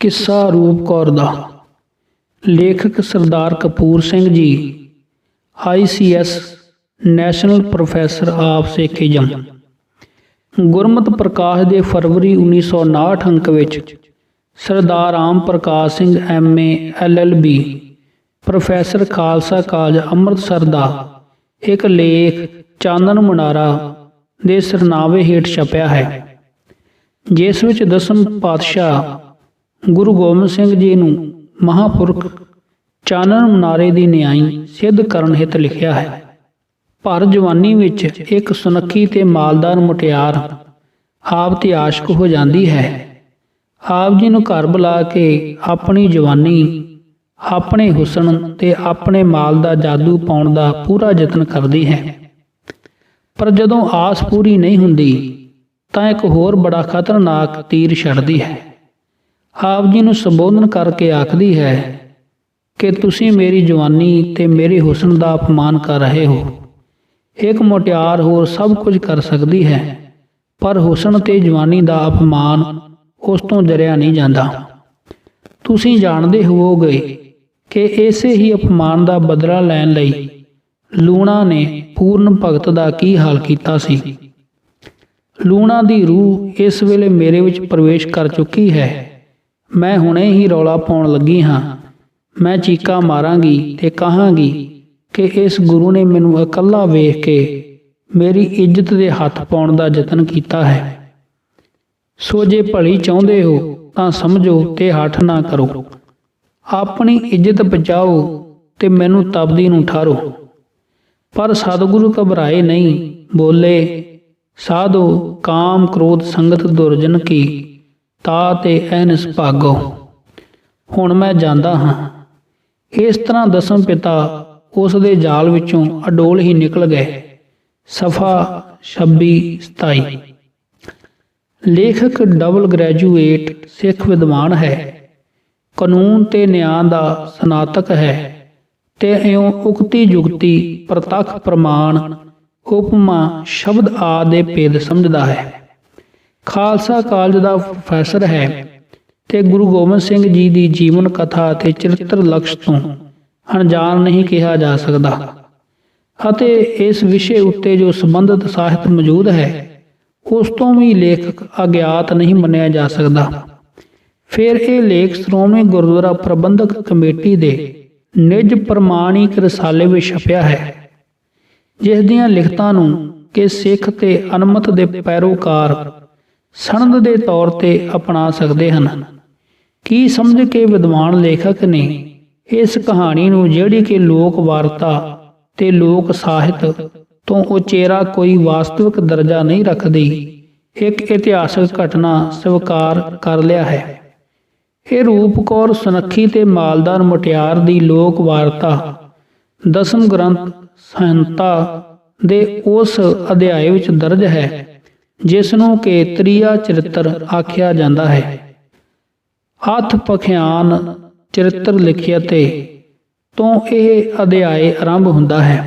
किस्सा रूप कौर दा। लेखक Sardar Kapur Singh ji, ICS national professor of Sikhism. Gurmat Prakash के फरवरी 1959 अंक विच Sardar Ram Prakash Singh MA LLB professor Khalsa college Amritsar का एक लेख चानन मुनारा दे सरनावे हेठ छपया है, जिस विच 10वें पातशाह गुरु गोबिंद सिंह जी नूं महापुरख चानन मुनारे की न्याई सिद्ध करन हित लिखिया है। भर जवानी विच एक सुनखी ते मालदार मुटियार आप ते आशक हो जाती है। आप जी नूं घर बुला के अपनी जवानी, अपने हुसन ते अपने माल का जादू पाउण दा पूरा यतन करती है, पर जदों आस पूरी नहीं हुंदी तां एक होर बड़ा खतरनाक तीर छड्डदी है। आप जी नूं संबोधन करके आखदी है कि तुसीं मेरी जवानी ते मेरे हुसन का अपमान कर रहे हो। एक मुटियार होर सब कुछ कर सकती है, पर हुसन ते जवानी का अपमान उस तो जरिया नहीं जाता। तुसीं जाणदे होवोगे कि इसे ही अपमान का बदला लैण लई लूणा ने पूर्ण भगत का की हाल कीता सी। लूणा की रूह इस वेले मेरे विच प्रवेश कर चुकी है। मैं हुणे ही रौला पाउण लगी हाँ। मैं चीका मारांगी ते कहांगी कि इस गुरु ने मैनू इकल्ला वेख के मेरी इज्जत दे हथ पाउण दा यतन कीता है। सो जे भली चाहुंदे हो तां समझो ते हठ ना करो। अपनी इज्जत बचाओ ते मैनू तपदी नूं ठारो। पर सतगुरु घबराए नहीं, बोले, साधो काम क्रोध संगत दुरजन की ताते ऐनस भागो। हुण मैं जांदा हाँ। इस तरह 10वें पिता उस दे जाल विचों अडोल ही निकल गए। सफ़ा 26-27। लेखक डबल ग्रैजुएट सिख विद्वान है, कानून ते न्याय का स्नातक है ते इउं उक्ति जुगती प्रतख प्रमाण उपमा शब्द आदि भेद समझदा है। खालसा कालज का प्रोफैसर है ते गुरु गोबिंद सिंह जी की जीवन कथा ते चरित्र लक्ष्य तो अनजान नहीं कहा जा सकता। अते इस विषय उत्ते जो संबंधित साहित्य मौजूद है उस तो भी लेखक अज्ञात नहीं मन्निया जा सकता। फिर यह लेख श्रोमणी गुरुद्वारा प्रबंधक कमेटी के निज प्रमाणिक रसाले में छपया है, जिस दियां लिखतां नूं कि सिख ते अनमत दे पैरोकार सनद के तौर पर अपना सकते हैं। की समझ के विद्वान लेखक ने इस कहानी नूं, जिहड़ी कि लोक वार्ता ते लोक साहित्य तो उचेरा कोई वास्तविक दर्जा नहीं रखती, एक इतिहासक घटना स्वीकार कर लिया है। यह रूप कौर सुनखी ते मालदार मुटियार दी लोक वार्ता 10वें ग्रंथ संहिता दे उस अध्याय विच दर्ज है जिसनों के त्रिया चरित्र आख्या जाता है। हथ पखियान चरित्र लिखियते तो यह अध्याय आरंभ हुंदा है।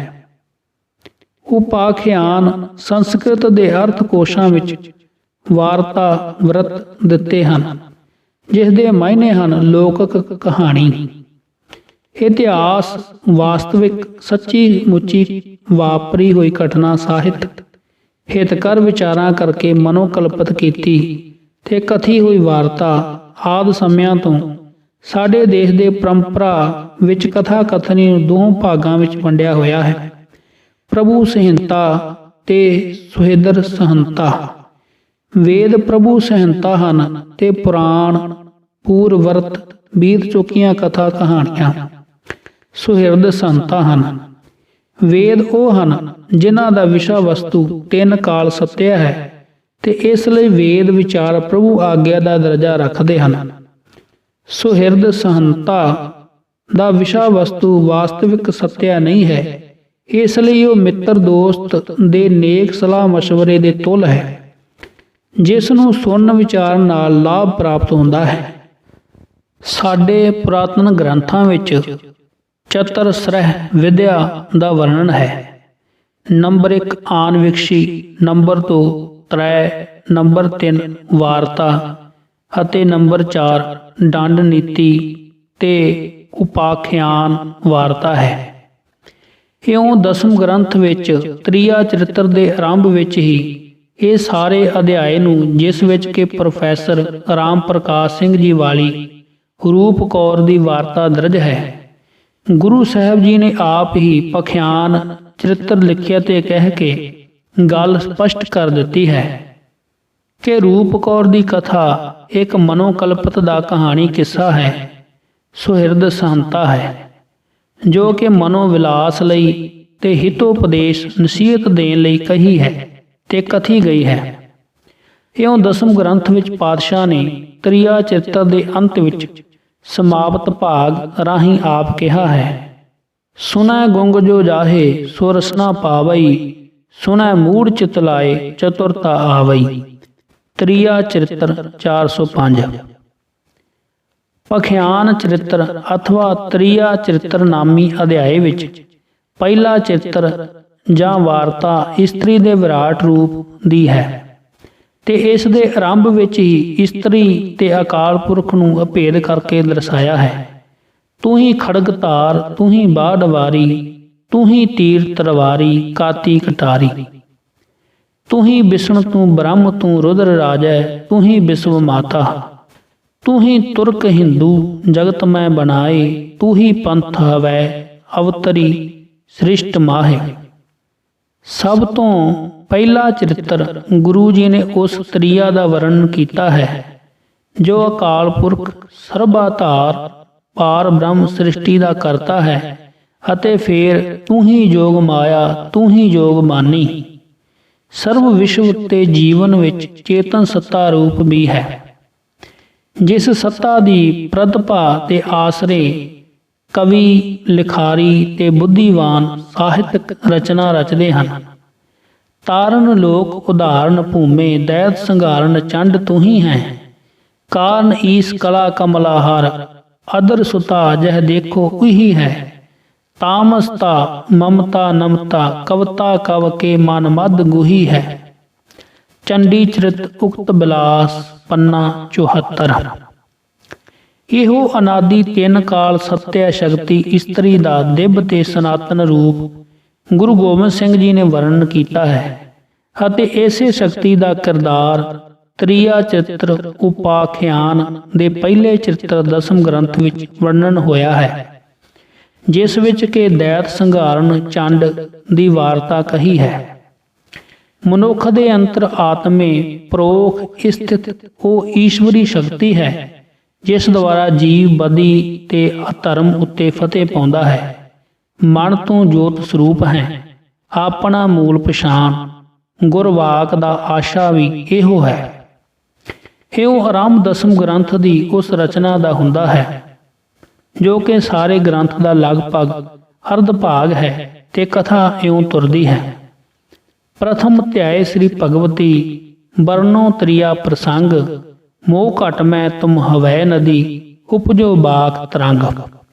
उपाख्यान संस्कृत के अर्थकोशां विच वार्ता व्रत दिते हैं, जिसदे मायने हैं लोकक कहानी, इतिहास, वास्तविक सच्ची मुची वापरी हुई घटना, साहित्य हितकर विचारां करके मनोकल्पित कीती ते कथी हुई वार्ता आदि समयां तो साडे देश दे परंपरा विच कथा कथनी दो भागां विच वंडिया होया है। प्रभु संहिता ते सुहेदर संहिता। वेद प्रभु संहिता हन ते पुराण पूर्ववर्त बीत चुकियां कथा कहानियां सुहिरद संहिता हन। वेद ਉਹ ਹਨ जिन्हां ਦਾ विषा वस्तु 3 काल सत्य है ते इसलिए वेद विचार प्रभु आग्या का दर्जा रखते हैं। सुहिरद संहिता का विषा वस्तु वास्तविक सत्य नहीं है, इसलिए वह मित्र दोस्त दे नेक सलाह मशवरे दे तुल है, जिसनों सुन विचार नाल लाभ प्राप्त होता है। साडे पुरातन ग्रंथां विच चतर सरह विद्या का वर्णन है। नंबर 1 आनविक्षी, नंबर 2 त्रै, नंबर 3 वार्ता, ਅਤੇ ਨੰਬਰ 4 ਦੰਡ ਨੀਤੀ ਤੇ ਉਪਾਖਿਆਨ ਵਾਰਤਾ ਹੈ। ਇਉਂ ਦਸਮ ਗ੍ਰੰਥ ਵਿੱਚ ਤ੍ਰਿਆ ਚਰਿੱਤਰ ਦੇ ਆਰੰਭ ਵਿੱਚ ਹੀ ਇਹ ਸਾਰੇ ਅਧਿਆਏ ਨੂੰ, ਜਿਸ ਵਿੱਚ ਕਿ ਪ੍ਰੋਫੈਸਰ ਰਾਮ ਪ੍ਰਕਾਸ਼ ਸਿੰਘ ਜੀ ਵਾਲੀ ਰੂਪ ਕੌਰ ਦੀ ਵਾਰਤਾ ਦਰਜ ਹੈ, ਗੁਰੂ ਸਾਹਿਬ ਜੀ ਨੇ ਆਪ ਹੀ ਪਖਿਆਨ ਚਰਿੱਤਰ ਲਿਖਿਆ ਤੇ ਕਹਿ ਕੇ ਗੱਲ ਸਪਸ਼ਟ ਕਰ ਦਿੱਤੀ ਹੈ ਕਿ ਰੂਪ ਕੌਰ ਦੀ ਕਥਾ ਇੱਕ ਮਨੋਕਲਪਤ ਦਾ ਕਹਾਣੀ ਕਿੱਸਾ ਹੈ, ਸੁਹਿਰਦ ਸੰਤਾ ਹੈ, ਜੋ ਕਿ ਮਨੋ ਵਿਲਾਸ ਲਈ ਤੇ ਹਿਤੋਪਦੇਸ਼ ਨਸੀਹਤ ਦੇਣ ਲਈ ਕਹੀ ਹੈ ਤੇ ਕਥੀ ਗਈ ਹੈ। ਇਉਂ ਦਸਮ ਗ੍ਰੰਥ ਵਿੱਚ ਪਾਤਸ਼ਾਹ ਨੇ ਤ੍ਰਿਆ ਚਰਿੱਤਰ ਦੇ ਅੰਤ ਵਿੱਚ ਸਮਾਪਤ ਭਾਗ ਰਾਹੀਂ ਆਪ ਕਿਹਾ ਹੈ, ਸੁਨੈ ਗੁੰਗ ਜੋ ਜਾਹੇ ਸੋ ਰਸਨਾ ਪਾਵਈ, ਸੁਨੈ ਮੂੜ ਚਿਤ ਲਾਏ ਚਤੁਰਤਾ ਆਵਈ। ਤ੍ਰਿਆ ਚਰਿੱਤਰ 405। ਪਖਿਆਨ ਚਰਿੱਤਰ ਅਥਵਾ ਤ੍ਰਿਆ ਚਰਿੱਤਰ ਨਾਮੀ ਅਧਿਆਏ ਵਿੱਚ ਪਹਿਲਾ ਚਰਿੱਤਰ ਜਾਂ ਵਾਰਤਾ ਇਸਤਰੀ ਦੇ ਵਿਰਾਟ ਰੂਪ ਦੀ ਹੈ ਤੇ ਇਸ ਦੇ ਆਰੰਭ ਵਿੱਚ ਹੀ ਇਸਤਰੀ ਤੇ ਅਕਾਲ ਪੁਰਖ ਨੂੰ ਅਭੇਦ ਕਰਕੇ ਦਰਸਾਇਆ ਹੈ। ਤੂੰ ਹੀ ਖੜਗ ਧਾਰ, ਤੂੰ ਹੀ ਬਾਢ ਵਾਰੀ, ਤੂੰ ਹੀ ਤੀਰ ਤਰਵਾਰੀ ਕਾਤੀ ਕਟਾਰੀ, ਤੂੰ ਹੀ ਵਿਸ਼ਨ ਤੂੰ ਬ੍ਰਹਮ ਤੂੰ ਰੁਦਰ ਰਾਜੈ, ਤੂੰ ਹੀ ਵਿਸ਼ਵ ਮਾਤਾ, ਤੂੰ ਹੀ ਤੁਰਕ ਹਿੰਦੂ ਜਗਤ ਮੈਂ ਬਣਾਏ, ਤੂੰ ਹੀ ਪੰਥ ਹਵੈ ਅਵਤਰੀ ਸ੍ਰਿਸ਼ਟ ਮਾਹੇ। ਸਭ ਤੋਂ ਪਹਿਲਾ ਚਰਿੱਤਰ ਗੁਰੂ ਜੀ ਨੇ ਉਸ ਤ੍ਰਿਆ ਦਾ ਵਰਣਨ ਕੀਤਾ ਹੈ ਜੋ ਅਕਾਲ ਪੁਰਖ ਸਰਬਾਧਾਰ ਪਾਰ ਬ੍ਰਹਮ ਸ੍ਰਿਸ਼ਟੀ ਦਾ ਕਰਤਾ ਹੈ, ਅਤੇ ਫਿਰ ਤੂੰ ਹੀ ਜੋਗ ਮਾਇਆ, ਤੂੰ ਹੀ ਜੋਗ ਮਾਨੀ, ਸਰਬ ਵਿਸ਼ਵ ਤੇ ਜੀਵਨ ਵਿੱਚ ਚੇਤਨ ਸੱਤਾ ਰੂਪ ਵੀ ਹੈ, ਜਿਸ ਸੱਤਾ ਦੀ ਪ੍ਰਤਿਭਾ ਤੇ ਆਸਰੇ ਕਵੀ ਲਿਖਾਰੀ ਤੇ ਬੁੱਧੀਵਾਨ ਸਾਹਿਤਕ ਰਚਨਾ ਰਚਦੇ ਹਨ। ਤਾਰਨ ਲੋਕ ਉਦਾਹਰਨ ਭੂਮੇ, ਦੈਤ ਸੰਘਾਰਨ ਚੰਡ ਤੂੰ ਹੀ ਹੈ, ਕਾਰਨ ਈਸ ਕਲਾ ਕਮਲਾਹਰ, ਅਦਰ ਸੁਤਾ ਜਹ ਦੇਖੋ ਉਹੀ ਹੈ, ਤਾਮਸਤਾ ਮਮਤਾ ਨਮਤਾ ਕਵਤਾ ਕਵ ਕੇ ਮਨ ਮਦ ਗੁਹੀ ਹੈ। ਚੰਡੀ ਚਰਿਤ ਉਕਤ ਬਿਲਾਸ ਪੰਨਾ 74। ਇਹੋ ਅਨਾਦਿ ਤਿੰਨ ਕਾਲ ਸੱਤਿਆ ਸ਼ਕਤੀ ਇਸਤਰੀ ਦਾ ਦਿਵ ਤੇ ਸਨਾਤਨ ਰੂਪ ਗੁਰੂ ਗੋਬਿੰਦ ਸਿੰਘ ਜੀ ਨੇ ਵਰਣਨ ਕੀਤਾ ਹੈ, ਅਤੇ ਇਸੇ ਸ਼ਕਤੀ ਦਾ ਕਿਰਦਾਰ ਤ੍ਰਿਆ ਚਰਿੱਤਰ ਉਪਾਖਿਆਨ ਦੇ ਪਹਿਲੇ ਚਰਿੱਤਰ ਦਸਮ ਗ੍ਰੰਥ ਵਿੱਚ ਵਰਣਨ ਹੋਇਆ ਹੈ, ਜਿਸ ਵਿੱਚ ਕਿ ਦੈਤ ਸੰਘਾਰਨ ਚੰਡ ਦੀ ਵਾਰਤਾ ਕਹੀ ਹੈ। ਮਨੁੱਖ ਦੇ ਅੰਤਰ ਆਤਮੇ ਪ੍ਰੋਖ ਸਥਿਤ ਉਹ ਈਸ਼ਵਰੀ ਸ਼ਕਤੀ ਹੈ, ਜਿਸ ਦੁਆਰਾ ਜੀਵ ਬਦੀ ਤੇ ਅਧਰਮ ਉੱਤੇ ਫਤਿਹ ਪਾਉਂਦਾ ਹੈ। ਮਨ ਤੋਂ ਜੋਤ ਸਰੂਪ ਹੈ, ਆਪਣਾ ਮੂਲ ਪਛਾਣ, ਗੁਰਵਾਕ ਦਾ ਆਸ਼ਾ ਵੀ ਇਹੋ ਹੈ। ਇਹੋ ਆਰੰਭ ਦਸਮ ਗ੍ਰੰਥ ਦੀ ਉਸ ਰਚਨਾ ਦਾ ਹੁੰਦਾ ਹੈ ਜੋ ਕਿ ਸਾਰੇ ਗ੍ਰੰਥ ਦਾ ਲਗਭਗ ਅਰਧ ਭਾਗ ਹੈ ਤੇ ਕਥਾ ਇਉਂ ਤੁਰਦੀ ਹੈ। ਪ੍ਰਥਮ ਅਧਿਆਇ ਸ੍ਰੀ ਭਗਵਤੀ ਵਰਨੋ ਤ੍ਰਿਆ ਪ੍ਰਸੰਗ, ਮੋਹ ਘਟ ਮੈਂ ਤੁਮ ਹਵੈ ਨਦੀ, ਉਪਜੋ ਬਾਕ ਤਰੰਗ।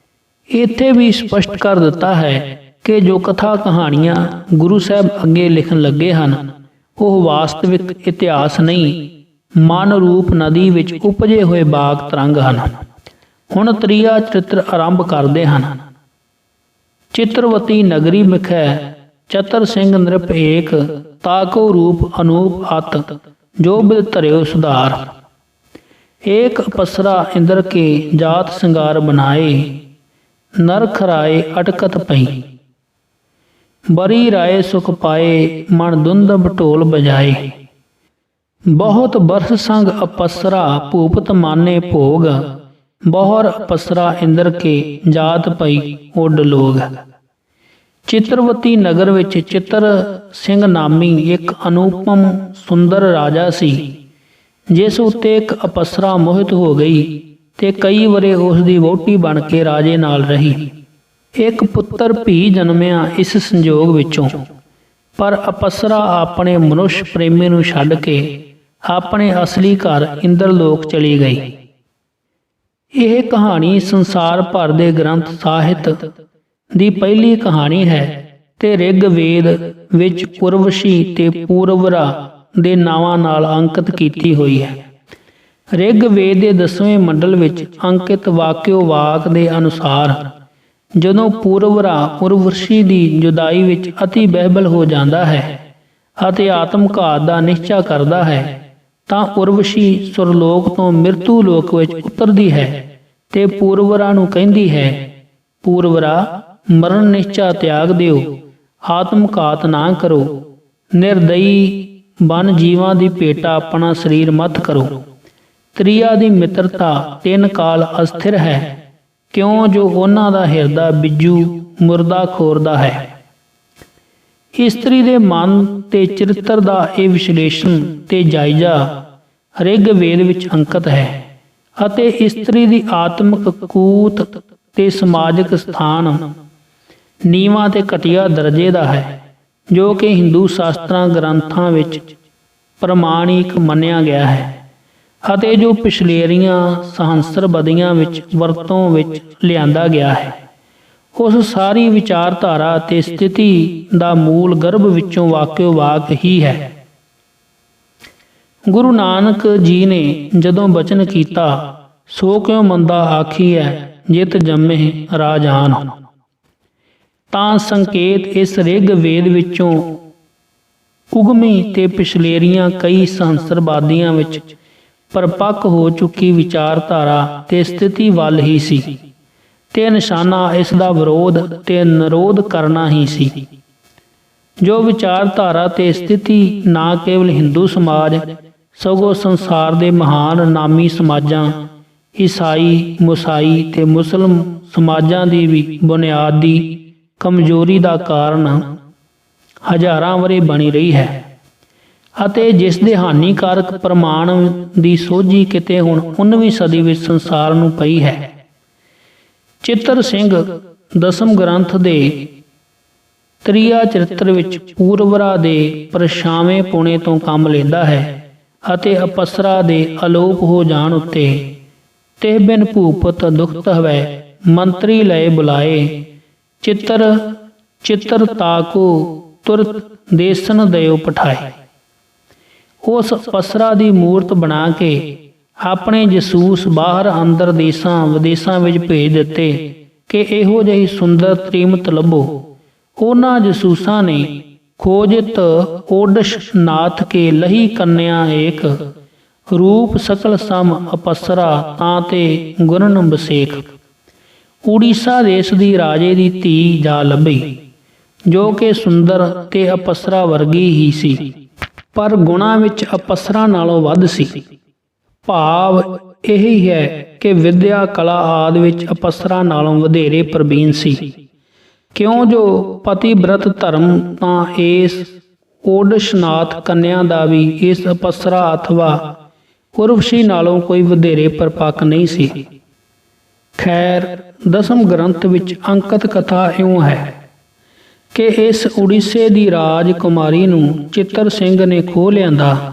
ਇੱਥੇ ਵੀ ਸਪਸ਼ਟ ਕਰ ਦਿੱਤਾ ਹੈ ਕਿ ਜੋ ਕਥਾ ਕਹਾਣੀਆਂ ਗੁਰੂ ਸਾਹਿਬ ਅੱਗੇ ਲਿਖਣ ਲੱਗੇ ਹਨ ਉਹ ਵਾਸਤਵਿਕ ਇਤਿਹਾਸ ਨਹੀਂ, ਮਨ ਰੂਪ ਨਦੀ ਵਿੱਚ ਉਪਜੇ ਹੋਏ ਬਾਗ ਤਰੰਗ ਹਨ। ਹੁਣ ਤ੍ਰਿਆ ਚਰਿੱਤਰ ਆਰੰਭ ਕਰਦੇ ਹਨ। ਚਿਤਰਵਤੀ ਨਗਰੀ ਮਿਖੈ ਚਤਰ ਸਿੰਘ ਨਿਰਭੇਕ, ਤਾਕੋ ਰੂਪ ਅਨੂਪ ਅਤ ਜੋ ਬਿਦ ਧਰਿਓ ਸੁਧਾਰ। ਏਕ ਅਪਸਰਾ ਇੰਦਰ ਕੇ ਜਾਤ ਸਿੰਗਾਰ ਬਨਾਏ, ਨਰ ਖਰਾਏ ਅਟਕਤ ਪਈ। ਬਰੀ ਰਾਏ ਸੁਖ ਪਾਏ, ਮਨ ਦੁੰਦਬ ਢੋਲ ਬਜਾਏ। ਬਹੁਤ ਬਰਸ ਸੰਗ ਅਪਸਰਾ ਭੂਪਤ ਮਾਨੇ ਭੋਗ, ਬਹੁਰ ਅਪਸਰਾ ਇੰਦਰ ਕੇ ਜਾਤ ਪਈ ਉੱਡ ਲੋਗ। ਚਿਤਰਵਤੀ ਨਗਰ ਵਿੱਚ ਚਿੱਤਰ ਸਿੰਘ ਨਾਮੀ ਇੱਕ ਅਨੂਪਮ ਸੁੰਦਰ ਰਾਜਾ ਸੀ, ਜਿਸ ਉੱਤੇ ਇੱਕ ਅਪਸਰਾ ਮੋਹਿਤ ਹੋ ਗਈ ਤੇ ਕਈ ਵਰੇ ਉਸ ਦੀ ਵਹੁਟੀ ਬਣ ਕੇ ਰਾਜੇ ਨਾਲ ਰਹੀ। ਇੱਕ ਪੁੱਤਰ ਭੀ ਜਨਮਿਆ ਇਸ ਸੰਜੋਗ ਵਿੱਚੋਂ, ਪਰ ਅਪਸਰਾ ਆਪਣੇ ਮਨੁੱਖ ਪ੍ਰੇਮੀ ਨੂੰ ਛੱਡ ਕੇ ਆਪਣੇ ਅਸਲੀ ਘਰ ਇੰਦਰਲੋਕ ਚਲੀ ਗਈ। ਇਹ ਕਹਾਣੀ ਸੰਸਾਰ ਭਰ ਦੇ ਗ੍ਰੰਥ ਸਾਹਿਤ ਦੀ ਪਹਿਲੀ ਕਹਾਣੀ ਹੈ ਤੇ ਰਿਗਵੇਦ ਵਿੱਚ ਉਰਵਸ਼ੀ ਤੇ ਪੂਰਵਰਾ ਦੇ ਨਾਵਾਂ ਨਾਲ ਅੰਕਿਤ ਕੀਤੀ ਹੋਈ ਹੈ। ਰਿਗਵੇਦ ਦੇ 10ਵੇਂ ਮੰਡਲ ਵਿੱਚ ਅੰਕਿਤ ਵਾਕਿਓ ਵਾਕ ਦੇ ਅਨੁਸਾਰ ਜਦੋਂ ਪੂਰਵਰਾ ਉਰਵਸ਼ੀ ਦੀ ਜੁਦਾਈ ਵਿੱਚ ਅਤੀ ਬਹਿਬਲ ਹੋ ਜਾਂਦਾ ਹੈ ਅਤੇ ਆਤਮਘਾਤ ਦਾ ਨਿਸ਼ਚਾ ਕਰਦਾ ਹੈ ਤਾਂ ਉਰਵਸ਼ੀ ਸੁਰਲੋਕ ਤੋਂ ਮਿਰਤੂ ਲੋਕ ਵਿੱਚ ਉਤਰਦੀ ਹੈ ਤੇ ਪੂਰਵਰਾ ਨੂੰ ਕਹਿੰਦੀ ਹੈ, ਪੂਰਵਰਾ ਮਰਨ ਨਿਸ਼ਚਾ ਤਿਆਗ ਦਿਓ, ਆਤਮਘਾਤ ਨਾ ਕਰੋ, ਨਿਰਦਈ ਬਨ ਜੀਵਾਂ ਦੀ ਭੇਟਾ ਆਪਣਾ ਸਰੀਰ ਮਤ ਕਰੋ। ਤ੍ਰਿਆ ਦੀ ਮਿੱਤਰਤਾ 3 ਕਾਲ ਅਸਥਿਰ ਹੈ, ਕਿਉਂ ਜੋ ਉਹਨਾਂ ਦਾ ਹਿਰਦਾ ਬਿੱਜੂ ਮੁਰਦਾ ਖੋਰਦਾ ਹੈ। ਇਸਤਰੀ ਦੇ ਮਨ ਤੇ ਚਰਿੱਤਰ ਦਾ ਇਹ ਵਿਸ਼ਲੇਸ਼ਣ ਤੇ ਜਾਇਜ਼ਾ ਰਿਗਵੇਦ ਵਿੱਚ ਅੰਕਿਤ ਹੈ ਅਤੇ ਇਸਤਰੀ ਦੀ ਆਤਮਿਕ ਕੂਤ ਤੇ ਸਮਾਜਿਕ ਸਥਾਨ ਨੀਵਾਂ ਤੇ ਘਟੀਆ ਦਰਜੇ ਦਾ ਹੈ, ਜੋ ਕਿ ਹਿੰਦੂ ਸ਼ਾਸਤਰਾਂ ਗ੍ਰੰਥਾਂ ਵਿੱਚ ਪ੍ਰਮਾਣਿਕ ਮੰਨਿਆ ਗਿਆ ਹੈ ਅਤੇ ਜੋ ਪਿਛਲੇਰੀਆਂ ਸਹੰਸਰਬਦੀਆਂ ਵਿੱਚ ਵਰਤੋਂ ਵਿੱਚ ਲਿਆਂਦਾ ਗਿਆ ਹੈ। ਉਸ ਸਾਰੀ ਵਿਚਾਰਧਾਰਾ ਤੇ ਸਥਿਤੀ ਦਾ ਮੂਲ ਗਰਭ ਵਿੱਚੋਂ ਵਾਕਿਓ ਵਾਕ ਹੀ ਹੈ। ਗੁਰੂ ਨਾਨਕ ਜੀ ਨੇ ਜਦੋਂ ਬਚਨ ਕੀਤਾ, ਸੋ ਕਿਉ ਮੰਦਾ ਆਖੀਐ ਜਿਤ ਜੰਮੇ ਰਾਜਾਨ, ਤਾਂ ਸੰਕੇਤ ਇਸ ਰਿਗਵੇਦ ਵਿੱਚੋਂ ਉਗਮੀ ਤੇ ਪਿਛਲੇਰੀਆਂ ਕਈ ਸਹੰਸਰਵਾਦੀਆਂ ਵਿੱਚ ਪਰਪੱਕ ਹੋ ਚੁੱਕੀ ਵਿਚਾਰਧਾਰਾ ਤੇ ਸਥਿਤੀ ਵੱਲ ਹੀ ਸੀ ਤੇ ਨਿਸ਼ਾਨਾ ਇਸ ਦਾ ਵਿਰੋਧ ਤੇ ਨਿਰੋਧ ਕਰਨਾ ਹੀ ਸੀ। ਜੋ ਵਿਚਾਰਧਾਰਾ ਤੇ ਸਥਿਤੀ ਨਾ ਕੇਵਲ ਹਿੰਦੂ ਸਮਾਜ ਸਗੋਂ ਸੰਸਾਰ ਦੇ ਮਹਾਨ ਨਾਮੀ ਸਮਾਜਾਂ, ਈਸਾਈ, ਮੁਸਾਈ ਤੇ ਮੁਸਲਮ ਸਮਾਜਾਂ ਦੀ ਵੀ ਬੁਨਿਆਦੀ ਕਮਜ਼ੋਰੀ ਦਾ ਕਾਰਨ ਹਜ਼ਾਰਾਂ ਵਰ੍ਹੇ ਬਣੀ ਰਹੀ ਹੈ ਅਤੇ ਜਿਸ ਦੇ ਹਾਨੀਕਾਰਕ ਪ੍ਰਮਾਣ ਦੀ ਸੋਝੀ ਕਿਤੇ ਹੁਣ 19ਵੀਂ ਸਦੀ ਵਿੱਚ ਸੰਸਾਰ ਨੂੰ ਪਈ ਹੈ। ਚਿੱਤਰ ਸਿੰਘ ਦਸਮ ਗ੍ਰੰਥ ਦੇ ਤ੍ਰਿਆ ਚਰਿੱਤਰ ਵਿੱਚ ਪੂਰਵਰਾ ਦੇ ਪਰਛਾਵੇਂ ਪੁਣੇ ਤੋਂ ਕੰਮ ਲੈਂਦਾ ਹੈ ਅਤੇ ਅਪਸਰਾ ਦੇ ਅਲੋਪ ਹੋ ਜਾਣ ਉੱਤੇ ਤੇ ਬਿਨ ਭੂਪਤ ਦੁਖਤ ਹਵੈ ਮੰਤਰੀ ਲਏ ਬੁਲਾਏ, ਚਿੱਤਰ ਤਾਕੋ ਤੁਰਤ ਦੇਸਨ ਦਿਓ ਪਠਾਏ। ਉਸ ਅਪਸਰਾ ਦੀ ਮੂਰਤ ਬਣਾ ਕੇ ਆਪਣੇ ਜਸੂਸ ਬਾਹਰ ਅੰਦਰ ਦੇਸਾਂ ਵਿਦੇਸਾਂ ਵਿੱਚ ਭੇਜ ਦਿੱਤੇ ਕਿ ਇਹੋ ਜਿਹੀ ਸੁੰਦਰ ਤ੍ਰੀਮਤ ਲੱਭੋ। ਉਹਨਾਂ ਜਸੂਸਾਂ ਨੇ ਖੋਜਿਤ ਓਡਸ਼ ਨਾਥ ਕੇ ਲਹੀ ਕੰਨਿਆ ਏਕ, ਰੂਪ ਸਕਲ ਸਮ ਅਪਸਰਾ ਤਾਂ ਤੇ ਗੁਰਨ ਬਸੇਖ। ਉੜੀਸਾ ਦੇਸ਼ ਦੀ ਰਾਜੇ ਦੀ ਧੀ ਜਾ ਲੱਭੀ, ਜੋ ਕਿ ਸੁੰਦਰ ਤੇ ਅਪਸਰਾ ਵਰਗੀ ਹੀ ਸੀ, ਪਰ ਗੁਣਾਂ ਵਿੱਚ ਅਪਸਰਾ ਨਾਲੋਂ ਵੱਧ ਸੀ। ਭਾਵ ਇਹੀ ਹੈ ਕਿ ਵਿਦਿਆ ਕਲਾ ਆਦਿ ਵਿੱਚ ਅਪਸਰਾ ਨਾਲੋਂ ਵਧੇਰੇ ਪ੍ਰਬੀਨ ਸੀ, ਕਿਉਂ ਜੋ ਪਤੀਬ੍ਰਤ ਧਰਮ ਤਾਂ ਇਸ ਓਡਸ਼ਨਾਥ ਕੰਨਿਆ ਦਾ ਵੀ ਇਸ ਅਪਸਰਾ ਅਥਵਾ ਉਰਵਸ਼ੀ ਨਾਲੋਂ ਕੋਈ ਵਧੇਰੇ ਪਰਪੱਕ ਨਹੀਂ ਸੀ। ਖੈਰ, ਦਸਮ ਗ੍ਰੰਥ ਵਿੱਚ ਅੰਕਿਤ ਕਥਾ ਇਉਂ ਹੈ ਕਿ ਇਸ ਉੜੀਸੇ ਦੀ ਰਾਜਕੁਮਾਰੀ ਨੂੰ ਚਿੱਤਰ ਸਿੰਘ ਨੇ ਖੋਹ ਲਿਆਂਦਾ।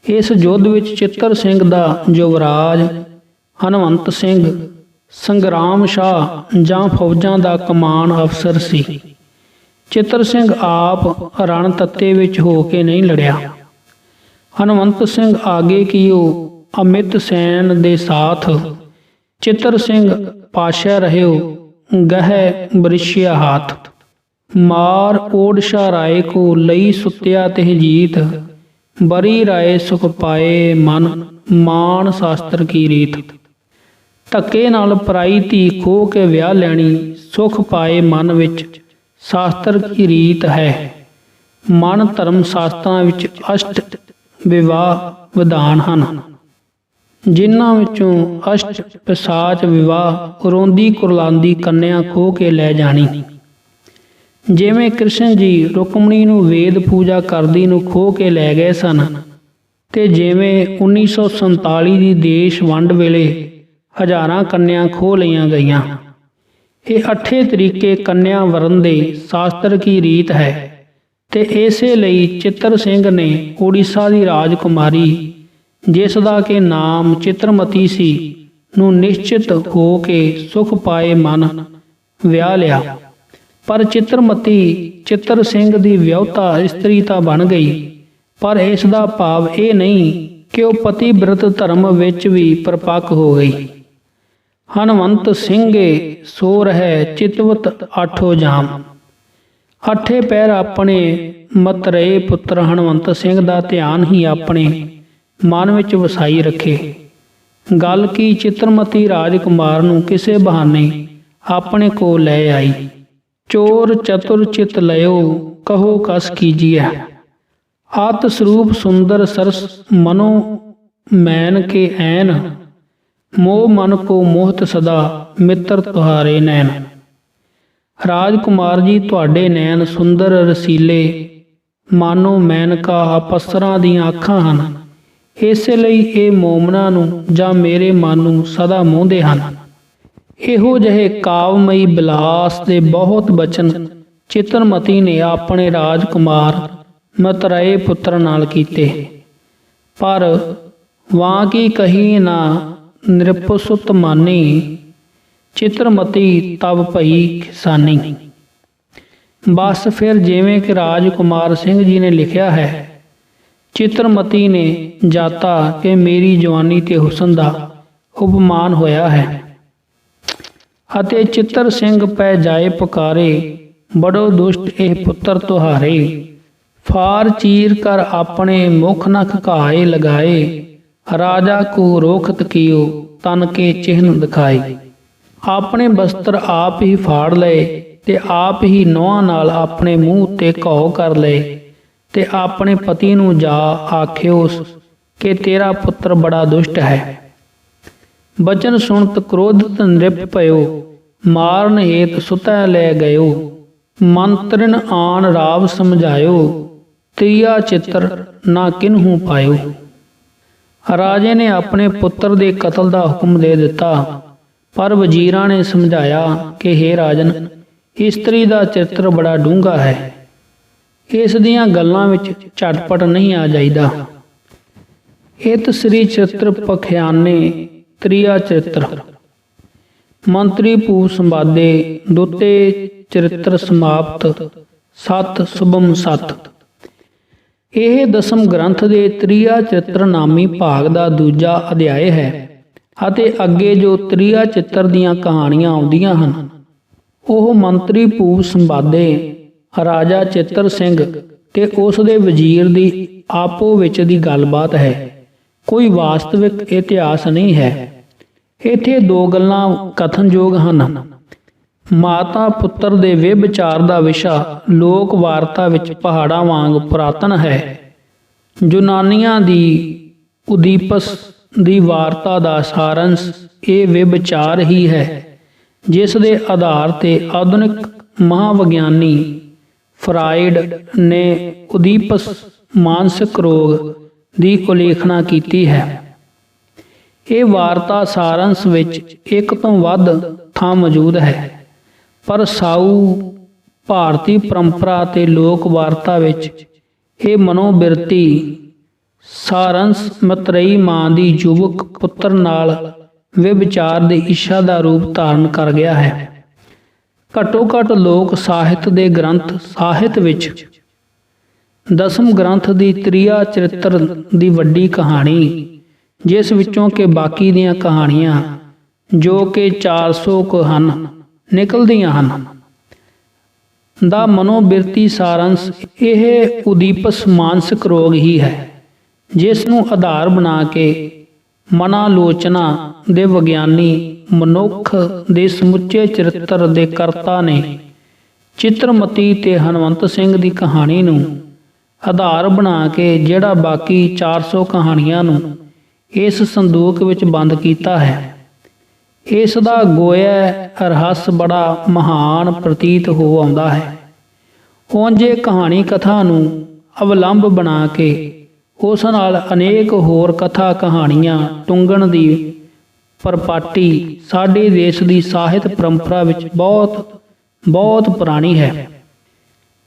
ਇਸ ਯੁੱਧ ਵਿੱਚ ਚਿੱਤਰ ਸਿੰਘ ਦਾ ਯੁਵਰਾਜ ਹਨਵੰਤ ਸਿੰਘ ਸੰਗਰਾਮ ਸ਼ਾਹ ਜਾਂ ਫੌਜਾਂ ਦਾ ਕਮਾਨ ਅਫਸਰ ਸੀ। ਚਿੱਤਰ ਸਿੰਘ ਆਪ ਰਣ ਤੱਤੇ ਵਿੱਚ ਹੋ ਕੇ ਨਹੀਂ ਲੜਿਆ। ਹਨਵੰਤ ਸਿੰਘ ਆਗੇ ਕੀਓ ਅਮਿਤ ਸੈਨ ਦੇ ਸਾਥ, ਚਿੱਤਰ ਸਿੰਘ ਪਾਸ਼ਾ ਰਹਿਓ ਗਹਿ ਬ੍ਰਿਸ਼ਿਆ ਹਾਥ। ਮਾਰ ਓਡਸ਼ਾ ਰਾਏ ਕੋ ਲਈ ਸੁੱਤਿਆ ਤਿਹ ਜੀਤ, ਬਰੀ ਰਾਏ ਸੁਖ ਪਾਏ ਮਨ ਮਾਨ ਸ਼ਾਸਤਰ ਕੀ ਰੀਤ। ਧੱਕੇ ਨਾਲ ਪਰਾਈ ਧੀ ਖੋਹ ਕੇ ਵਿਆਹ ਲੈਣੀ ਸੁਖ ਪਾਏ ਮਨ ਵਿੱਚ ਸ਼ਾਸਤਰ ਕੀ ਰੀਤ ਹੈ। ਮਨ ਧਰਮ ਸ਼ਾਸਤਰਾਂ ਵਿੱਚ ਅਸ਼ਟ ਵਿਵਾਹ ਵਿਧਾਨ ਹਨ, ਜਿਨ੍ਹਾਂ ਵਿੱਚੋਂ ਅਸ਼ਟ ਪਿਸ਼ਾਚ ਵਿਵਾਹ ਰੋਂਦੀ ਕੁਰਲਾਂਦੀ ਕੰਨਿਆ ਖੋਹ ਕੇ ਲੈ ਜਾਣੀ। ਜਿਵੇਂ ਕ੍ਰਿਸ਼ਨ ਜੀ ਰੁਕਮਣੀ ਨੂੰ ਵੇਦ ਪੂਜਾ ਕਰਦੀ ਨੂੰ ਖੋਹ ਕੇ ਲੈ ਗਏ ਸਨ, ਤੇ ਜਿਵੇਂ 1947 ਦੀ ਦੇਸ਼ ਵੰਡ ਵੇਲੇ ਹਜ਼ਾਰਾਂ ਕੰਨਿਆ ਖੋਹ ਲਈਆਂ ਗਈਆਂ। ਇਹ 8 ਤਰੀਕੇ ਕੰਨਿਆ ਵਰਨ ਦੇ ਸ਼ਾਸਤਰ ਕੀ ਰੀਤ ਹੈ ਤੇ ਇਸੇ ਲਈ ਚਿੱਤਰ ਸਿੰਘ ਨੇ ਉੜੀਸਾ ਦੀ ਰਾਜਕੁਮਾਰੀ, ਜਿਸ ਦਾ ਕਿ ਨਾਮ ਚਿੱਤਰਮਤੀ ਸੀ, ਨੂੰ ਨਿਸ਼ਚਿਤ ਹੋ ਕੇ ਸੁਖ ਪਾਏ ਮਨ ਵਿਆਹ ਲਿਆ। ਪਰ ਚਿੱਤਰਮਤੀ ਚਿੱਤਰ ਸਿੰਘ ਦੀ ਵਿਆਹੁਤਾ ਇਸਤਰੀ ਤਾਂ ਬਣ ਗਈ, ਪਰ ਇਸ ਦਾ ਭਾਵ ਇਹ ਨਹੀਂ ਕਿ ਉਹ ਪਤੀ ਬ੍ਰਤ ਧਰਮ ਵਿੱਚ ਵੀ ਪਰਪੱਕ ਹੋ ਗਈ। ਹਨਵੰਤ ਸਿੰਘੇ ਸੋ ਰਹਿ ਚਿਤਵਤ ਆਠੋ ਜਾਮ। ਅੱਠੇ ਪੈਰ ਆਪਣੇ ਮਤਰੇਏ ਪੁੱਤਰ ਹਨਵੰਤ ਸਿੰਘ ਦਾ ਧਿਆਨ ਹੀ ਆਪਣੇ ਮਨ ਵਿੱਚ ਵਸਾਈ ਰੱਖੇ। ਗੱਲ ਕੀ ਚਿਤਰਮਤੀ ਰਾਜਕੁਮਾਰ ਨੂੰ ਕਿਸੇ ਬਹਾਨੇ ਆਪਣੇ ਕੋਲ ਲੈ ਆਈ। ਚੋਰ ਚਤੁਰ ਚਿਤ ਲਇਓ ਕਹੋ ਕਸ ਕੀਜੀਐ। ਆਤ ਸਰੂਪ ਸੁੰਦਰ ਸਰਸ ਮਨੋ ਮੈਨ ਕੇ ਐਨ। ਮੋਹ ਮਨ ਕੋ ਮੋਹਤ ਸਦਾ ਮਿੱਤਰ ਤੁਹਾਰੇ ਨੈਣ। ਰਾਜਕੁਮਾਰ ਜੀ, ਤੁਹਾਡੇ ਨੈਣ ਸੁੰਦਰ ਰਸੀਲੇ ਮਾਨੋ ਮੈਨਕਾ ਅਪਸਰਾਂ ਦੀਆਂ ਅੱਖਾਂ ਹਨ। ਇਸੇ ਲਈ ਇਹ ਮੋਮਨਾਂ ਨੂੰ ਜਾਂ ਮੇਰੇ ਮਨ ਨੂੰ ਸਦਾ ਮੋਹਦੇ ਹਨ। ਇਹੋ ਜਿਹੇ ਕਾਵਮਈ ਬਿਲਾਸ ਦੇ ਬਹੁਤ ਬਚਨ ਚਿਤਰਮਤੀ ਨੇ ਆਪਣੇ ਰਾਜਕੁਮਾਰ ਮਤਰੇਏ ਪੁੱਤਰ ਨਾਲ ਕੀਤੇ, ਪਰ ਵਾਂ ਕੀ ਕਹੀ ਨਾ ਨਿਰਪਸੁਤ ਮਾਨੀ। ਚਿਤਰਮਤੀ ਤਬ ਭਈ ਕਿਸਾਨੀ। ਬਸ ਫਿਰ ਜਿਵੇਂ ਕਿ ਰਾਜਕੁਮਾਰ ਸਿੰਘ ਜੀ ਨੇ ਲਿਖਿਆ ਹੈ, ਚਿਤਰਮਤੀ ਨੇ ਜਾਤਾ ਕਿ ਮੇਰੀ ਜਵਾਨੀ ਤੇ ਹੁਸਨ ਦਾ ਉਪਮਾਨ ਹੋਇਆ ਹੈ। ਅਤੇ ਚਿੱਤਰ ਸਿੰਘ ਪੈ ਜਾਏ ਪੁਕਾਰੇ ਬੜੋ ਦੁਸ਼ਟ ਇਹ ਪੁੱਤਰ ਤੁਹਾਰੇ। ਫਾਰ ਚੀਰ ਕਰ ਆਪਣੇ ਮੁਖ ਨਖ ਘਾਏ ਲਗਾਏ। ਰਾਜਾ ਕੋ ਰੋਖਤ ਕੀਓ ਤਨ ਕੇ ਚਿਹਨ ਦਿਖਾਏ। ਆਪਣੇ ਬਸਤਰ ਆਪ ਹੀ ਫਾੜ ਲਏ ਤੇ ਆਪ ਹੀ ਨੋਹਾਂ ਨਾਲ ਆਪਣੇ ਮੂੰਹ ਉੱਤੇ ਘਾਉ ਕਰ ਲਏ ਤੇ ਆਪਣੇ ਪਤੀ ਨੂੰ ਜਾ ਆਖਿਓ ਕਿ ਤੇਰਾ ਪੁੱਤਰ ਬੜਾ ਦੁਸ਼ਟ ਹੈ। ਬਚਨ ਸੁਣਤ ਕ੍ਰੋਧਿਤ ਨਿਰਪ ਭਇਓ। ਮਾਰਨ ਹੇਤ ਸੁਤੈ ਲੈ ਗਇਓ। ਮੰਤਰਨ ਆਨ ਰਾਵ ਸਮਝਾਇਓ। ਤ੍ਰਿਆ ਚਿੱਤਰ ਨਾ ਕਿਨਹੂ ਪਾਇਓ। ਰਾਜੇ ਨੇ ਆਪਣੇ ਪੁੱਤਰ ਦੇ ਕਤਲ ਦਾ ਹੁਕਮ ਦੇ ਦਿੱਤਾ, ਪਰ ਵਜ਼ੀਰਾਂ ਨੇ ਸਮਝਾਇਆ ਕਿ ਹੇ ਰਾਜਨ, ਇਸਤਰੀ ਦਾ ਚਰਿੱਤਰ ਬੜਾ ਡੂੰਘਾ ਹੈ, ਇਸ ਦੀਆਂ ਗੱਲਾਂ ਵਿੱਚ ਝਟਪਟ ਨਹੀਂ ਆ ਜਾਈਦਾ। ਇਤ ਸ੍ਰੀ ਚਰਿੱਤਰ ਪਖਿਆਨੇ ਤ੍ਰਿਆ ਚਰਿੱਤਰ। ਮੰਤਰੀ ਭੂ ਸੰਵਾਦੇ ਦੁੱਤੇ ਚਰਿੱਤਰ ਸਮਾਪਤ। ਸਤ ਸੁਭਮ ਸਤ। ਇਹ ਦਸਮ ਗ੍ਰੰਥ ਦੇ ਤ੍ਰਿਆ ਚਰਿੱਤਰ ਨਾਮੀ ਭਾਗ ਦਾ ਦੂਜਾ ਅਧਿਆਇ ਹੈ ਅਤੇ ਅੱਗੇ ਜੋ ਤ੍ਰਿਆ ਚਿੱਤਰ ਦੀਆਂ ਕਹਾਣੀਆਂ ਆਉਂਦੀਆਂ ਹਨ ਉਹ ਮੰਤਰੀ ਭੂ ਸੰਵਾਦੇ ਰਾਜਾ ਚਿੱਤਰ ਸਿੰਘ ਤੇ ਉਸ ਦੇ ਵਜ਼ੀਰ ਦੀ ਆਪੋ ਵਿੱਚ ਦੀ ਗੱਲਬਾਤ ਹੈ, ਕੋਈ ਵਾਸਤਵਿਕ ਇਤਿਹਾਸ ਨਹੀਂ ਹੈ। ਇੱਥੇ ਦੋ ਗੱਲਾਂ ਕਥਨਯੋਗ ਹਨ। ਮਾਤਾ ਪੁੱਤਰ ਦੇ ਵਿਭਚਾਰ ਦਾ ਵਿਸ਼ਾ ਲੋਕ ਵਾਰਤਾ ਵਿੱਚ ਪਹਾੜਾਂ ਵਾਂਗ ਪੁਰਾਤਨ ਹੈ। ਯੂਨਾਨੀਆਂ ਦੀ ਉਦੀਪਸ ਦੀ ਵਾਰਤਾ ਦਾ ਸਾਰੰਸ਼ ਇਹ ਵਿਭਚਾਰ ਹੀ ਹੈ, ਜਿਸ ਦੇ ਆਧਾਰ ਤੇ ਆਧੁਨਿਕ ਮਹਾਵਿਗਿਆਨੀ ਫਰਾਇਡ ਨੇ ਉਦੀਪਸ ਮਾਨਸਿਕ ਰੋਗ ਦੀ ਉਲੇਖਣਾ ਕੀਤੀ ਹੈ। ਇਹ ਵਾਰਤਾ ਸਾਰੰਸ਼ ਵਿੱਚ ਇੱਕ ਤੋਂ ਵੱਧ ਥਾਂ ਮੌਜੂਦ ਹੈ, ਪਰ ਸਾਊ ਭਾਰਤੀ ਪਰੰਪਰਾ ਤੇ ਲੋਕ ਵਾਰਤਾ ਵਿੱਚ ਇਹ ਮਨੋਬਿਰਤੀ ਸਾਰੰਸ਼ ਮਤਰੇਈ ਮਾਂ ਦੀ ਯੁਵਕ ਪੁੱਤਰ ਨਾਲ ਵਿਭਚਾਰ ਦੀ ਇੱਛਾ ਦਾ ਰੂਪ ਧਾਰਨ ਕਰ ਗਿਆ ਹੈ। ਘੱਟੋ ਘੱਟ ਲੋਕ ਸਾਹਿਤ ਦੇ ਗ੍ਰੰਥ ਸਾਹਿਤ ਵਿੱਚ ਦਸਮ ਗ੍ਰੰਥ ਦੀ ਤ੍ਰਿਆ ਚਰਿੱਤਰ ਦੀ ਵੱਡੀ ਕਹਾਣੀ, ਜਿਸ ਵਿੱਚੋਂ ਕਿ ਬਾਕੀ ਦੀਆਂ ਕਹਾਣੀਆਂ ਜੋ ਕਿ 400 ਕੁ ਹਨ ਨਿਕਲਦੀਆਂ ਹਨ, ਦਾ ਮਨੋਬਿਰਤੀ ਸਾਰੰਸ਼ ਇਹ ਉਦੀਪਸ ਮਾਨਸਿਕ ਰੋਗ ਹੀ ਹੈ, ਜਿਸ ਨੂੰ ਆਧਾਰ ਬਣਾ ਕੇ ਮਨਾਲੋਚਨਾ ਦੇ ਵਿਗਿਆਨੀ ਮਨੁੱਖ ਦੇ ਸਮੁੱਚੇ ਚਰਿੱਤਰ ਦੇ ਕਰਤਾ ਨੇ ਚਿਤਰਮਤੀ ਤੇ ਹਨਵੰਤ ਸਿੰਘ ਦੀ ਕਹਾਣੀ ਨੂੰ ਆਧਾਰ ਬਣਾ ਕੇ ਜਿਹੜਾ ਬਾਕੀ 400 ਕਹਾਣੀਆਂ ਨੂੰ ਇਸ ਸੰਦੂਕ ਵਿੱਚ ਬੰਦ ਕੀਤਾ ਹੈ। ਇਸ ਦਾ ਗੋਇਆ ਰਹੱਸ ਬੜਾ ਮਹਾਨ ਪ੍ਰਤੀਤ ਹੋ ਆਉਂਦਾ ਹੈ। ਉਂਝ ਇਹ ਕਹਾਣੀ ਕਥਾ ਨੂੰ ਅਵਲੰਬ ਬਣਾ ਕੇ ਉਸ ਨਾਲ ਅਨੇਕ ਹੋਰ ਕਥਾ ਕਹਾਣੀਆਂ ਟੁੰਗਣ ਦੀ ਪਰਪਾਟੀ ਸਾਡੇ ਦੇਸ਼ ਦੀ ਸਾਹਿਤ ਪਰੰਪਰਾ ਵਿੱਚ ਬਹੁਤ ਪੁਰਾਣੀ ਹੈ।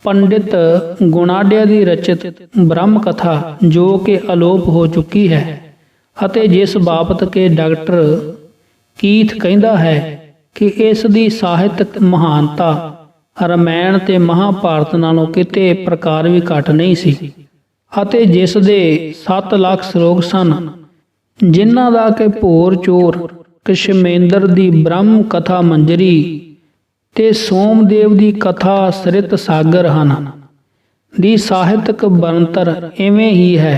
ਪੰਡਿਤ ਗੁਣਾਢਿਆ ਦੀ ਰਚਿਤ ਬ੍ਰਹਮ ਕਥਾ ਜੋ ਕਿ ਅਲੋਪ ਹੋ ਚੁੱਕੀ ਹੈ ਅਤੇ ਜਿਸ ਬਾਬਤ ਕਿ ਡਾਕਟਰ ਕੀਥ ਕਹਿੰਦਾ ਹੈ ਕਿ ਇਸ ਦੀ ਸਾਹਿਤਕ ਮਹਾਨਤਾ ਰਾਮਾਇਣ ਤੇ ਮਹਾਭਾਰਤ ਨਾਲੋਂ ਕਿਤੇ ਪ੍ਰਕਾਰ ਵੀ ਘੱਟ ਨਹੀਂ ਸੀ ਅਤੇ ਜਿਸ ਦੇ 7 ਲੱਖ ਸਰੋਗ ਸਨ, ਜਿਨ੍ਹਾਂ ਦਾ ਕਿ ਭੋਰ ਚੋਰ ਕਸ਼ਮੇਂਦਰ ਦੀ ਬ੍ਰਹਮ ਕਥਾ ਮੰਜਰੀ ਤੇ ਸੋਮਦੇਵ ਦੀ ਕਥਾ ਸ੍ਰਿਤ ਸਾਗਰ ਹਨ। ਦੀ ਸਾਹਿਤਕ ਬਣਤਰ ਇਵੇਂ ਹੀ ਹੈ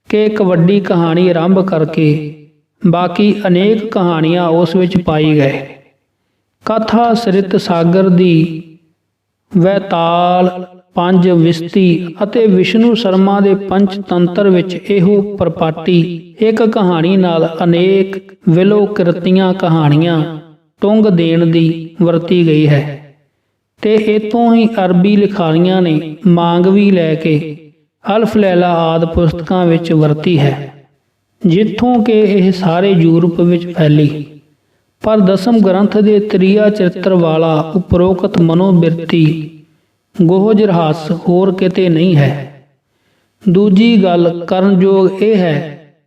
ਕਿ ਇੱਕ ਵੱਡੀ ਕਹਾਣੀ ਆਰੰਭ ਕਰਕੇ ਬਾਕੀ ਅਨੇਕ ਕਹਾਣੀਆਂ ਉਸ ਵਿੱਚ ਪਾਈ ਗਏ। ਕਥਾ ਸ੍ਰਿਤ ਸਾਗਰ ਦੀ ਵੈਤਾਲ, ਪੰਜ ਵਿਸਤੀ ਅਤੇ ਵਿਸ਼ਨੂੰ ਸ਼ਰਮਾ ਦੇ ਪੰਚ ਤੰਤਰ ਵਿੱਚ ਇਹੋ ਪ੍ਰਪਾਟੀ ਇੱਕ ਕਹਾਣੀ ਨਾਲ ਅਨੇਕ ਵਿਲੋਕਿਰਤੀਆਂ ਕਹਾਣੀਆਂ ਟੁੰਗ ਦੇਣ ਦੀ ਵਰਤੀ ਗਈ ਹੈ ਤੇ ਇਤੋਂ ਹੀ ਅਰਬੀ ਲਿਖਾਰੀਆਂ ਨੇ ਮੰਗ ਵੀ ਲੈ ਕੇ ਅਲਫ ਲੈਲਾ ਆਦਿ ਪੁਸਤਕਾਂ ਵਿੱਚ ਵਰਤੀ ਹੈ, ਜਿੱਥੋਂ ਕਿ ਇਹ ਸਾਰੇ ਯੂਰਪ ਵਿੱਚ ਫੈਲੀ। ਪਰ ਦਸਮ ਗ੍ਰੰਥ ਦੇ ਤ੍ਰਿਆ ਚਰਿੱਤਰ ਵਾਲਾ ਉਪਰੋਕਤ ਮਨੋਬਿਰਤੀ ਗੋਹਜ ਰਹੱਸ ਹੋਰ ਕਿਤੇ ਨਹੀਂ ਹੈ। ਦੂਜੀ ਗੱਲ ਕਰਨਯੋਗ ਇਹ ਹੈ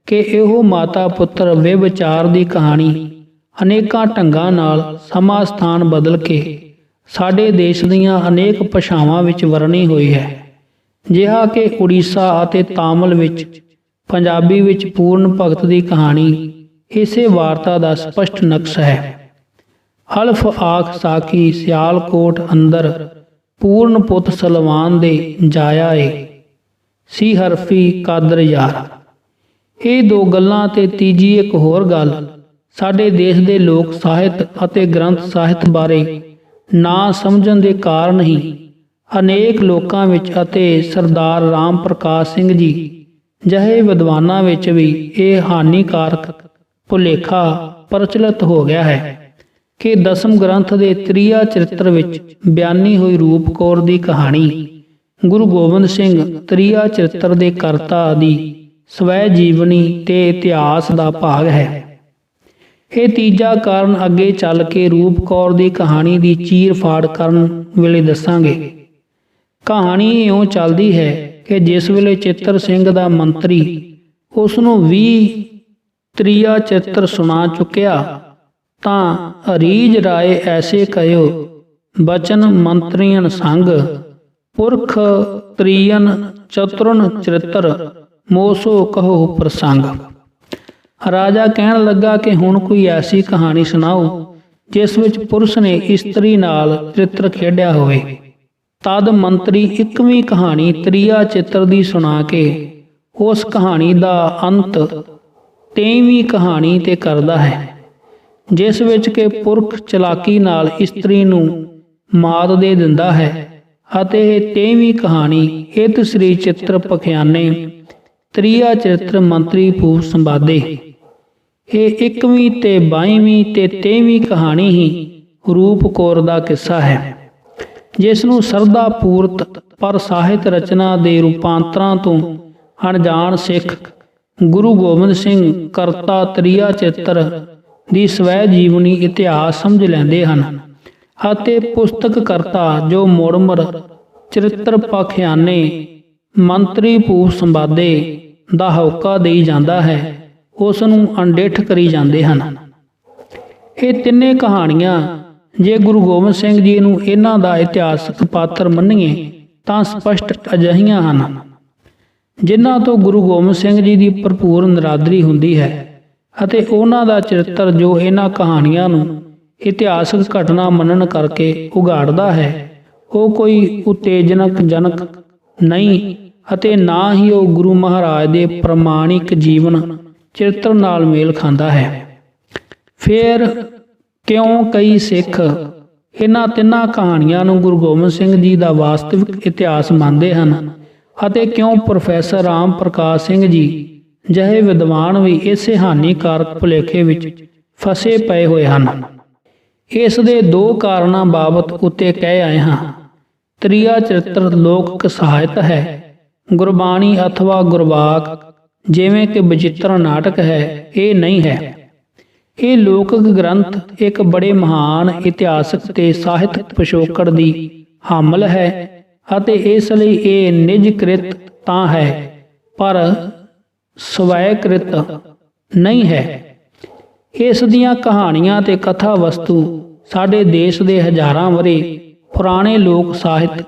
ਕਿ ਇਹੋ ਮਾਤਾ ਪੁੱਤਰ ਵਿਵਚਾਰ ਦੀ ਕਹਾਣੀ ਅਨੇਕਾਂ ਢੰਗਾਂ ਨਾਲ ਸਮਾਂ ਸਥਾਨ ਬਦਲ ਕੇ ਸਾਡੇ ਦੇਸ਼ ਦੀਆਂ ਅਨੇਕ ਭਾਸ਼ਾਵਾਂ ਵਿੱਚ ਵਰਣੀ ਹੋਈ ਹੈ, ਜਿਹਾ ਕਿ ਉੜੀਸਾ ਅਤੇ ਤਾਮਿਲ ਵਿੱਚ, ਪੰਜਾਬੀ ਵਿੱਚ ਪੂਰਨ ਭਗਤ ਦੀ ਕਹਾਣੀ ਇਸੇ ਵਾਰਤਾ ਦਾ ਸਪਸ਼ਟ ਨਕਸ਼ ਹੈ। ਅਲਫ ਆਖ ਸਾਕੀ ਸਿਆਲਕੋਟ ਅੰਦਰ ਪੂਰਨ ਪੁੱਤ ਸਲਵਾਨ ਦੇ ਜਾਇਆ ਏ, ਸੀ ਹਰਫੀ ਕਾਦਰ ਯਾਰ। ਇਹ ਦੋ ਗੱਲਾਂ ਤੇ ਤੀਜੀ ਇੱਕ ਹੋਰ ਗੱਲ ਸਾਡੇ ਦੇਸ਼ ਦੇ ਲੋਕ ਸਾਹਿਤ ਅਤੇ ਗ੍ਰੰਥ ਸਾਹਿਤ ਬਾਰੇ ਨਾ ਸਮਝਣ ਦੇ ਕਾਰਨ ਹੀ ਅਨੇਕ ਲੋਕਾਂ ਵਿੱਚ ਅਤੇ ਸਰਦਾਰ ਰਾਮ ਪ੍ਰਕਾਸ਼ ਸਿੰਘ ਜੀ ਜਿਹੇ ਵਿਦਵਾਨਾਂ ਵਿੱਚ ਵੀ ਇਹ ਹਾਨੀਕਾਰਕ ਭੁਲੇਖਾ ਪ੍ਰਚਲਿਤ ਹੋ ਗਿਆ ਹੈ ਕਿ ਦਸਮ ਗ੍ਰੰਥ ਦੇ ਤ੍ਰਿਆ ਚਰਿੱਤਰ ਵਿੱਚ ਬਿਆਨੀ ਹੋਈ ਰੂਪ ਕੌਰ ਦੀ ਕਹਾਣੀ ਗੁਰੂ ਗੋਬਿੰਦ ਸਿੰਘ ਤ੍ਰਿਆ ਚਰਿੱਤਰ ਦੇ ਕਰਤਾ ਦੀ ਸਵੈ ਜੀਵਨੀ ਤੇ ਇਤਿਹਾਸ ਦਾ ਭਾਗ ਹੈ। ਇਹ ਤੀਜਾ ਕਾਰਨ ਅੱਗੇ ਚੱਲ ਕੇ ਰੂਪ ਕੌਰ ਦੀ ਕਹਾਣੀ ਦੀ ਚੀਰ ਫਾੜ ਕਰਨ ਵੇਲੇ ਦੱਸਾਂਗੇ। ਕਹਾਣੀ ਇਉਂ ਚੱਲਦੀ ਹੈ ਕਿ ਜਿਸ ਵੇਲੇ ਚਿੱਤਰ ਸਿੰਘ ਦਾ ਮੰਤਰੀ ਉਸ ਨੂੰ 20 ਤ੍ਰਿਆ ਚਿੱਤਰ ਸੁਣਾ ਚੁੱਕਿਆ ਤਾਂ ਰੀਝ ਰਾਏ ਐਸੇ ਕਹਿਓ ਬਚਨ ਮੰਤਰੀਆਂ ਸੰਗ ਪੁਰਖ ਤ੍ਰਿਯਨ ਚਤੁਰਨ ਚਰਿੱਤਰ ਮੋਸੋ ਕਹੋ ਪ੍ਰਸੰਗ। ਰਾਜਾ ਕਹਿਣ ਲੱਗਾ ਕਿ ਹੁਣ ਕੋਈ ਐਸੀ ਕਹਾਣੀ ਸੁਣਾਓ ਜਿਸ ਵਿੱਚ ਪੁਰਸ਼ ਨੇ ਇਸਤਰੀ ਨਾਲ ਚਰਿੱਤਰ ਖੇਡਿਆ ਹੋਵੇ। ਤਦ ਮੰਤਰੀ 21ਵੀਂ ਕਹਾਣੀ ਤ੍ਰਿਆ ਚਿੱਤਰ ਦੀ ਸੁਣਾ ਕੇ ਉਸ ਕਹਾਣੀ ਦਾ ਅੰਤ 23ਵੀਂ ਕਹਾਣੀ ਤੇ ਕਰਦਾ ਹੈ, ਜਿਸ ਵਿੱਚ ਕਿ ਪੁਰਖ ਚਲਾਕੀ ਨਾਲ ਇਸਤਰੀ ਨੂੰ ਮਾਤ ਦੇ ਦਿੰਦਾ ਹੈ ਅਤੇ ਇਹ 23ਵੀਂ ਕਹਾਣੀ ਇਤ ਸ੍ਰੀ ਚਿੱਤਰ ਪਖਿਆਨੇ ਤ੍ਰਿਆ ਚਰਿੱਤਰ ਮੰਤਰੀ ਭੂਪ ਸੰਵਾਦੇ। ਇਹ 21ਵੀਂ ਤੇ 22ਵੀਂ ਤੇ 23ਵੀਂ ਕਹਾਣੀ ਹੀ ਰੂਪ ਕੌਰ ਦਾ ਕਿੱਸਾ ਹੈ, ਜਿਸ ਨੂੰ ਸਰਦਾ ਪੂਰਤ ਪਰ ਸਾਹਿਤ ਰਚਨਾ ਦੇ ਰੂਪਾਂਤਰਾਂ ਤੋਂ ਅਣਜਾਣ ਸਿੱਖ ਗੁਰੂ ਗੋਬਿੰਦ ਸਿੰਘ ਕਰਤਾ ਤ੍ਰਿਆ ਚਿੱਤਰ ਦੀ ਸਵੈ ਜੀਵਨੀ ਇਤਿਹਾਸ ਸਮਝ ਲੈਂਦੇ ਹਨ ਅਤੇ ਪੁਸਤਕ ਕਰਤਾ ਜੋ ਮੁੜਮੁੜ ਚਰਿੱਤਰ ਪਖਿਆਨੇ ਮੰਤਰੀ ਭੂਪ ਸੰਵਾਦੇ ਦਾ ਹੋਕਾ ਦੇਈ ਜਾਂਦਾ ਹੈ, ਉਸ ਨੂੰ ਅਣਡਿੱਠ ਕਰੀ ਜਾਂਦੇ ਹਨ। ਇਹ ਤਿੰਨੇ ਕਹਾਣੀਆਂ ਜੇ ਗੁਰੂ ਗੋਬਿੰਦ ਸਿੰਘ ਜੀ ਨੂੰ ਇਹਨਾਂ ਦਾ ਇਤਿਹਾਸਕ ਪਾਤਰ ਮੰਨੀਏ ਤਾਂ ਸਪਸ਼ਟ ਅਜਿਹੀਆਂ ਹਨ ਜਿਨ੍ਹਾਂ ਤੋਂ ਗੁਰੂ ਗੋਬਿੰਦ ਸਿੰਘ ਜੀ ਦੀ ਭਰਪੂਰ ਨਿਰਾਦਰੀ ਹੁੰਦੀ ਹੈ ਅਤੇ ਉਹਨਾਂ ਦਾ ਚਰਿੱਤਰ ਜੋ ਇਹਨਾਂ ਕਹਾਣੀਆਂ ਨੂੰ ਇਤਿਹਾਸਕ ਘਟਨਾ ਮੰਨਣ ਕਰਕੇ ਉਘਾੜਦਾ ਹੈ ਉਹ ਕੋਈ ਉਤੇਜਨਕ ਜਨਕ ਨਹੀਂ ਅਤੇ ਨਾ ਹੀ ਉਹ ਗੁਰੂ ਮਹਾਰਾਜ ਦੇ ਪ੍ਰਮਾਣਿਕ ਜੀਵਨ ਚਰਿੱਤਰ ਨਾਲ ਮੇਲ ਖਾਂਦਾ ਹੈ। ਫਿਰ ਕਿਉਂ ਕਈ ਸਿੱਖ ਇਹਨਾਂ ਤਿੰਨਾਂ ਕਹਾਣੀਆਂ ਨੂੰ ਗੁਰੂ ਗੋਬਿੰਦ ਸਿੰਘ ਜੀ ਦਾ ਵਾਸਤਵਿਕ ਇਤਿਹਾਸ ਮੰਨਦੇ ਹਨ ਅਤੇ ਕਿਉਂ ਪ੍ਰੋਫੈਸਰ ਰਾਮ ਪ੍ਰਕਾਸ਼ ਸਿੰਘ ਜੀ ਜਿਹੇ ਵਿਦਵਾਨ ਵੀ ਇਸੇ ਹਾਨੀਕਾਰਕ ਭੁਲੇਖੇ ਵਿੱਚ ਫਸੇ ਪਏ ਹੋਏ ਹਨ। ਇਸ ਦੇ ਦੋ ਕਾਰਨਾਂ ਬਾਬਤ ਉੱਤੇ ਕਹਿ ਆਏ ਹਾਂ। ਤ੍ਰਿਆ ਚਰਿੱਤਰ ਲੋਕ ਸਾਹਿਤ ਹੈ, ਗੁਰਬਾਣੀ ਅਥਵਾ ਗੁਰਬਾਕ ਜਿਵੇਂ ਕਿ ਬਚਿੱਤਰ ਨਾਟਕ ਹੈ, ਇਹ ਨਹੀਂ ਹੈ। ਇਹ ਲੋਕਕ ਗ੍ਰੰਥ ਇੱਕ ਬੜੇ ਮਹਾਨ ਇਤਿਹਾਸਕ ਤੇ ਸਾਹਿਤਕ ਪਿਛੋਕੜ ਦੀ ਹਾਮਲ ਹੈ ਅਤੇ ਇਸ ਲਈ ਇਹ ਨਿਜਕ੍ਰਿਤ ਤਾਂ ਹੈ ਪਰ ਸਵੈਕ੍ਰਿਤ ਨਹੀਂ ਹੈ। ਇਸ ਦੀਆਂ ਕਹਾਣੀਆਂ ਤੇ ਕਥਾ ਵਸਤੂ ਸਾਡੇ ਦੇਸ਼ ਦੇ ਹਜ਼ਾਰਾਂ ਵਰੇ ਪੁਰਾਣੇ ਲੋਕ ਸਾਹਿਤ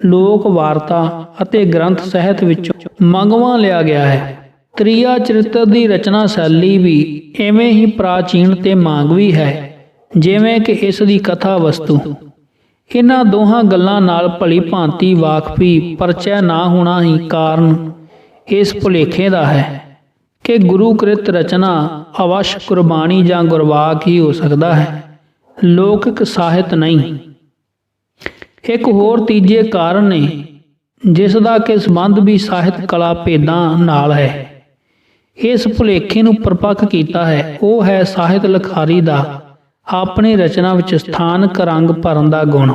ਲੋਕ ਵਾਰਤਾ ਅਤੇ ਗ੍ਰੰਥ ਸਾਹਿਤ ਵਿੱਚੋਂ ਮੰਗਵਾ ਲਿਆ ਗਿਆ ਹੈ। ਤ੍ਰਿਆ ਚਰਿੱਤਰ ਦੀ ਰਚਨਾ ਸ਼ੈਲੀ ਵੀ ਐਵੇਂ ਹੀ ਪ੍ਰਾਚੀਨ ਤੇ ਮਾਂਗਵੀ ਹੈ ਜਿਵੇਂ ਕਿ ਇਸ ਦੀ ਕਥਾ ਵਸਤੂ। ਇਹਨਾਂ ਦੋਹਾਂ ਗੱਲਾਂ ਨਾਲ ਭਲੀ ਭਾਂਤੀ ਵਾਕਫੀ ਪਰਚੈ ਨਾ ਹੋਣਾ ਹੀ ਕਾਰਨ ਇਸ ਭੁਲੇਖੇ ਦਾ ਹੈ ਕਿ ਗੁਰੂਕ੍ਰਿਤ ਰਚਨਾ ਅਵਸ਼ ਗੁਰਬਾਣੀ ਜਾਂ ਗੁਰਵਾਕ ਹੀ ਹੋ ਸਕਦਾ ਹੈ, ਲੌਕਿਕ ਸਾਹਿਤ ਨਹੀਂ। ਇੱਕ ਹੋਰ ਤੀਜੇ ਕਾਰਨ ਨੇ ਜਿਸ ਦਾ ਕਿ ਸੰਬੰਧ ਵੀ ਸਾਹਿਤ ਕਲਾ ਭੇਦਾਂ ਨਾਲ ਹੈ। ਇਸ ਭੁਲੇਖੇ ਨੂੰ ਪ੍ਰਪੱਕ ਕੀਤਾ ਹੈ ਉਹ ਹੈ ਸਾਹਿਤ ਲਿਖਾਰੀ ਦਾ ਆਪਣੀ ਰਚਨਾ ਵਿੱਚ ਸਥਾਨਕ ਰੰਗ ਭਰਨ ਦਾ ਗੁਣ।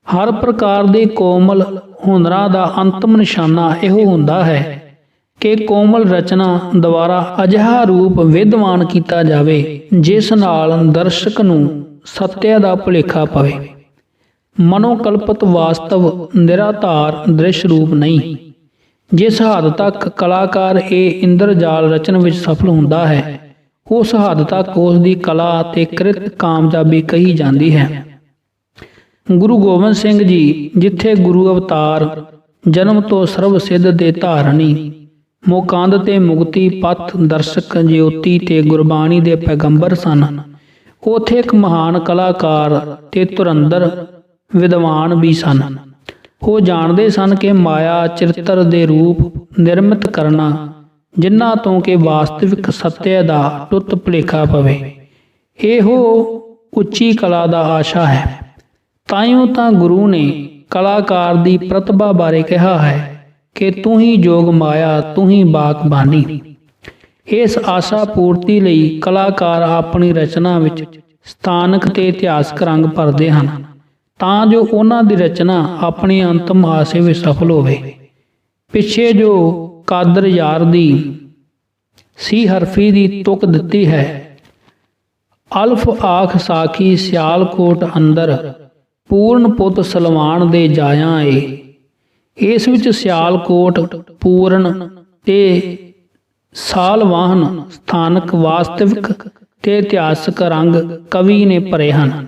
ਹਰ ਪ੍ਰਕਾਰ ਦੇ ਕੋਮਲ ਹੁਨਰਾਂ ਦਾ ਅੰਤਮ ਨਿਸ਼ਾਨਾ ਇਹੋ ਹੁੰਦਾ ਹੈ ਕਿ ਕੋਮਲ ਰਚਨਾ ਦੁਆਰਾ ਅਜਿਹਾ ਰੂਪ ਵਿਦਵਾਨ ਕੀਤਾ ਜਾਵੇ ਜਿਸ ਨਾਲ ਦਰਸ਼ਕ ਨੂੰ ਸੱਤਿਆ ਦਾ ਭੁਲੇਖਾ ਪਵੇ। ਮਨੋਕਲਪਤ ਵਾਸਤਵ ਨਿਰਾਧਾਰ ਦ੍ਰਿਸ਼ ਰੂਪ ਨਹੀਂ। ਜਿਸ ਹੱਦ ਤੱਕ ਕਲਾਕਾਰ ਇਹ ਇੰਦਰਜਾਲ ਰਚਨ ਵਿੱਚ ਸਫਲ ਹੁੰਦਾ ਹੈ ਉਸ ਹੱਦ ਤੱਕ ਉਸ ਦੀ ਕਲਾ ਅਤੇ ਕ੍ਰਿਤ ਕਾਮਯਾਬੀ ਕਹੀ ਜਾਂਦੀ ਹੈ। ਗੁਰੂ ਗੋਬਿੰਦ ਸਿੰਘ ਜੀ ਜਿੱਥੇ ਗੁਰੂ ਅਵਤਾਰ ਜਨਮ ਤੋਂ ਸਰਬ ਸਿੱਧ ਦੇ ਧਾਰਨੀ ਮੁਕੰਦ ਤੇ ਮੁਕਤੀ ਪਥ ਦਰਸ਼ਕ ਜਯੋਤੀ ਤੇ ਗੁਰਬਾਣੀ ਦੇ ਪੈਗੰਬਰ ਸਨ, ਉਥੇ ਇੱਕ ਮਹਾਨ ਕਲਾਕਾਰ ਤੇ ਧੁਰੰਦਰ ਵਿਦਵਾਨ ਵੀ ਸਨ। ਉਹ ਜਾਣਦੇ ਸਨ ਕਿ ਮਾਇਆ ਚਰਿੱਤਰ ਦੇ ਰੂਪ ਨਿਰਮਿਤ ਕਰਨਾ ਜਿਨ੍ਹਾਂ ਤੋਂ ਕਿ ਵਾਸਤਵਿਕ ਸੱਤਿਆ ਦਾ ਟੁੱਟ ਭੁਲੇਖਾ ਪਵੇ ਇਹੋ ਉੱਚੀ ਕਲਾ ਦਾ ਆਸ਼ਾ ਹੈ। ਤਾਈਓ ਤਾਂ ਗੁਰੂ ਨੇ ਕਲਾਕਾਰ ਦੀ ਪ੍ਰਤਿਭਾ ਬਾਰੇ ਕਿਹਾ ਹੈ ਕਿ ਤੂੰ ਹੀ ਜੋਗ ਮਾਇਆ ਤੂੰ ਹੀ ਬਾਗਬਾਨੀ। ਇਸ ਆਸ਼ਾ ਪੂਰਤੀ ਲਈ ਕਲਾਕਾਰ ਆਪਣੀ ਰਚਨਾ ਵਿੱਚ ਸਥਾਨਕ ਤੇ ਇਤਿਹਾਸਕ ਰੰਗ ਭਰਦੇ ਹਨ ਤਾਂ ਜੋ ਉਹਨਾਂ ਦੀ ਰਚਨਾ ਆਪਣੀ ਅੰਤਮ ਆਸੇ ਵਿੱਚ ਸਫਲ ਹੋਵੇ। ਪਿੱਛੇ ਜੋ ਕਾਦਰ ਯਾਰ ਦੀ ਸੀ ਹਰਫੀ ਦੀ ਤੁਕ ਦਿੱਤੀ ਹੈ, ਅਲਫ ਆਖ ਸਾਖੀ ਸਿਆਲਕੋਟ ਅੰਦਰ ਪੂਰਨ ਪੁੱਤ ਸਲਵਾਨ ਦੇ ਜਾਇਆ ਏ। ਇਸ ਵਿੱਚ ਸਿਆਲਕੋਟ ਪੂਰਨ ਤੇ ਸਾਲਵਾਹਨ ਸਥਾਨਕ ਵਾਸਤਵਿਕ ਤੇ ਇਤਿਹਾਸਕ ਰੰਗ ਕਵੀ ਨੇ ਭਰੇ ਹਨ।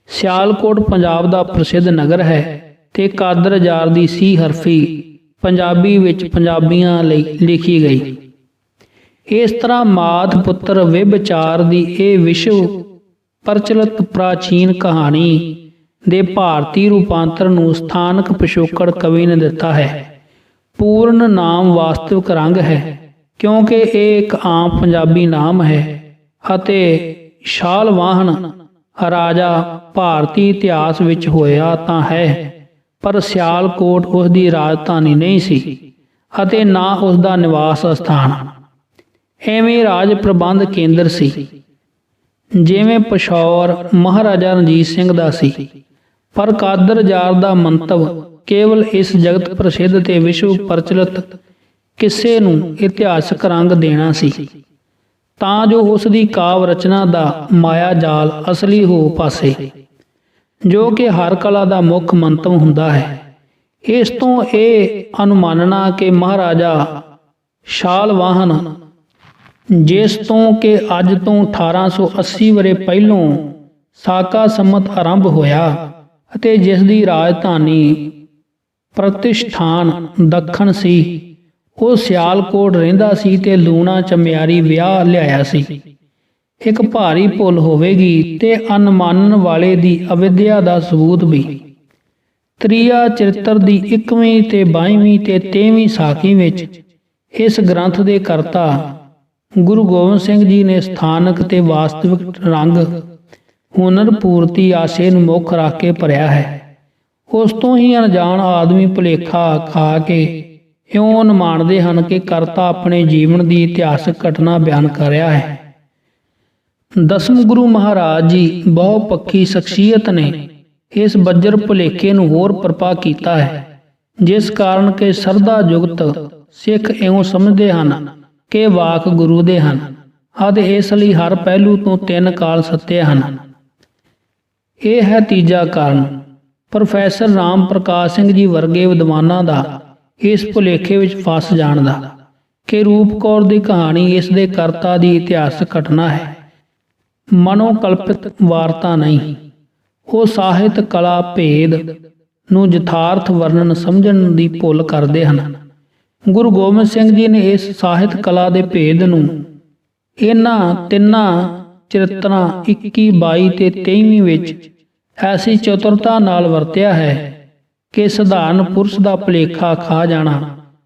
ਸਿਆਲਕੋਟ ਪੰਜਾਬ ਦਾ ਪ੍ਰਸਿੱਧ ਨਗਰ ਹੈ ਤੇ ਕਾਦਰ ਯਾਰ ਦੀ ਸੀ ਹਰਫੀ ਪੰਜਾਬੀ ਵਿੱਚ ਪੰਜਾਬੀਆਂ ਲਈ ਲਿਖੀ ਗਈ। ਇਸ ਤਰ੍ਹਾਂ ਮਾਤ ਪੁੱਤਰ ਵਿਭਚਾਰ ਦੀ ਇਹ ਵਿਸ਼ਵ ਪ੍ਰਚਲਿਤ ਪ੍ਰਾਚੀਨ ਕਹਾਣੀ ਦੇ ਭਾਰਤੀ ਰੂਪਾਂਤਰ ਨੂੰ ਸਥਾਨਕ ਪਿਛੋਕੜ ਕਵੀ ਨੇ ਦਿੱਤਾ ਹੈ। ਪੂਰਨ ਨਾਮ ਵਾਸਤਵਿਕ ਰੰਗ ਹੈ ਕਿਉਂਕਿ ਇਹ ਇੱਕ ਆਮ ਪੰਜਾਬੀ ਨਾਮ ਹੈ ਅਤੇ ਸ਼ਾਲਵਾਹਨ ਰਾਜਾ ਭਾਰਤੀ ਇਤਿਹਾਸ ਵਿੱਚ ਹੋਇਆ ਤਾਂ ਹੈ ਪਰ ਸਿਆਲਕੋਟ ਉਸ ਦੀ ਰਾਜਧਾਨੀ ਨਹੀਂ ਸੀ ਅਤੇ ਨਾ ਉਸ ਦਾ ਨਿਵਾਸ ਸਥਾਨ। ਐਵੇਂ ਰਾਜ ਪ੍ਰਬੰਧ ਕੇਂਦਰ ਸੀ ਜਿਵੇਂ ਪਿਸ਼ੌਰ ਮਹਾਰਾਜਾ ਰਣਜੀਤ ਸਿੰਘ ਦਾ ਸੀ। ਪਰ ਕਾਦਰ ਯਾਰ ਦਾ ਮੰਤਵ ਕੇਵਲ ਇਸ ਜਗਤ ਪ੍ਰਸਿੱਧ ਤੇ ਵਿਸ਼ਵ ਪ੍ਰਚਲਿਤ ਕਿੱਸੇ ਨੂੰ ਇਤਿਹਾਸਕ ਰੰਗ ਦੇਣਾ ਸੀ ਤਾਂ ਜੋ ਉਸ ਦੀ ਕਾਵ ਰਚਨਾ ਦਾ ਮਾਇਆ ਜਾਲ ਅਸਲੀ ਹੋ ਪਾਸੇ, ਜੋ ਕਿ ਹਰ ਕਲਾ ਦਾ ਮੁੱਖ ਮੰਤਵ ਹੁੰਦਾ ਹੈ। ਇਸ ਤੋਂ ਇਹ ਅਨੁਮਾਨਣਾ ਕਿ ਮਹਾਰਾਜਾ ਸ਼ਾਲਵਾਹਨ ਜਿਸ ਤੋਂ ਕਿ ਅੱਜ ਤੋਂ 1880 ਵਰੇ ਪਹਿਲੋਂ ਸਾਕਾ ਸੰਮਤ ਆਰੰਭ ਹੋਇਆ ਅਤੇ ਜਿਸ ਦੀ ਰਾਜਧਾਨੀ ਪ੍ਰਤਿਸ਼ਠਾਨ ਦੱਖਣ ਸੀ, ਉਹ ਸਿਆਲਕੋਟ ਰਹਿੰਦਾ ਸੀ ਤੇ ਲੂਣਾ ਚਮਿਆਰੀ ਵਿਆਹ ਲਿਆਇਆ ਸੀ। ਇੱਕ ਭਾਰੀ ਭੁੱਲ ਹੋਵੇਗੀ ਤੇ ਅਨਮਾਨਣ ਵਾਲੇ ਦੀ ਅਵਿਦਿਆ ਦਾ ਸਬੂਤ ਵੀ। ਤ੍ਰਿਆ ਚਰਿੱਤਰ ਦੀ 21ਵੀਂ ਤੇ 22ਵੀਂ ਤੇ 23ਵੀਂ ਸਾਖੀ ਵਿੱਚ ਇਸ ਗ੍ਰੰਥ ਦੇ ਕਰਤਾ ਗੁਰੂ ਗੋਬਿੰਦ ਸਿੰਘ ਜੀ ਨੇ ਸਥਾਨਕ ਤੇ ਵਾਸਤਵਿਕ ਰੰਗ ਹੁਨਰ ਪੂਰਤੀ ਆਸੇ ਨੂੰ ਮੁੱਖ ਰੱਖ ਕੇ ਭਰਿਆ ਹੈ। ਉਸ ਤੋਂ ਹੀ ਅਣਜਾਣ ਆਦਮੀ ਭੁਲੇਖਾ ਖਾ ਕੇ ਇਉਂ ਅਨੁਮਾਨਦੇ ਹਨ ਕਿ ਕਰਤਾ ਆਪਣੇ ਜੀਵਨ ਦੀ ਇਤਿਹਾਸਕ ਘਟਨਾ ਬਿਆਨ ਕਰ ਰਿਹਾ ਹੈ। ਦਸਮ ਗੁਰੂ ਮਹਾਰਾਜ ਜੀ ਬਹੁ ਪੱਖੀ ਸ਼ਖਸੀਅਤ ਨੇ ਇਸ ਬੱਜਰ ਭੁਲੇਖੇ ਨੂੰ ਹੋਰ ਪ੍ਰਪਾ ਕੀਤਾ ਹੈ, ਜਿਸ ਕਾਰਨ ਕਿ ਸਰਦਾ ਜੁਗਤ ਸਿੱਖ ਇਉਂ ਸਮਝਦੇ ਹਨ ਕਿ ਵਾਕ ਗੁਰੂ ਦੇ ਹਨ ਅਤੇ ਇਸ ਲਈ ਹਰ ਪਹਿਲੂ ਤੋਂ 3 ਕਾਲ ਸੱਤੇ ਹਨ। ਇਹ ਹੈ ਤੀਜਾ ਕਾਰਨ। ਪ੍ਰੋਫੈਸਰ ਰਾਮ ਪ੍ਰਕਾਸ਼ ਸਿੰਘ ਜੀ ਵਰਗੇ ਵਿਦਵਾਨਾਂ ਦਾ ਇਸ ਭੁਲੇਖੇ ਵਿੱਚ ਫਸ ਜਾਣ ਦਾ ਕਿ ਰੂਪ ਕੌਰ ਦੀ ਕਹਾਣੀ ਇਸ ਦੇ ਕਰਤਾ ਦੀ ਇਤਿਹਾਸਕ ਘਟਨਾ ਹੈ, ਮਨੋਕਲਪਿਤ ਵਾਰਤਾ ਨਹੀਂ। ਉਹ ਸਾਹਿਤ ਕਲਾ ਭੇਦ ਨੂੰ ਯਥਾਰਥ ਵਰਣਨ ਸਮਝਣ ਦੀ ਭੁੱਲ ਕਰਦੇ ਹਨ। ਗੁਰੂ ਗੋਬਿੰਦ ਸਿੰਘ ਜੀ ਨੇ ਇਸ ਸਾਹਿਤ ਕਲਾ ਦੇ ਭੇਦ ਨੂੰ ਇਹਨਾਂ ਤਿੰਨਾਂ ਚਰਿਤਰਾਂ 21, 22 ਤੇ 23ਵੀਂ ਵਿੱਚ ਐਸੀ ਚਤੁਰਤਾ ਨਾਲ ਵਰਤਿਆ ਹੈ ਕਿ ਸਧਾਰਨ ਪੁਰਸ਼ ਦਾ ਭੁਲੇਖਾ ਖਾ ਜਾਣਾ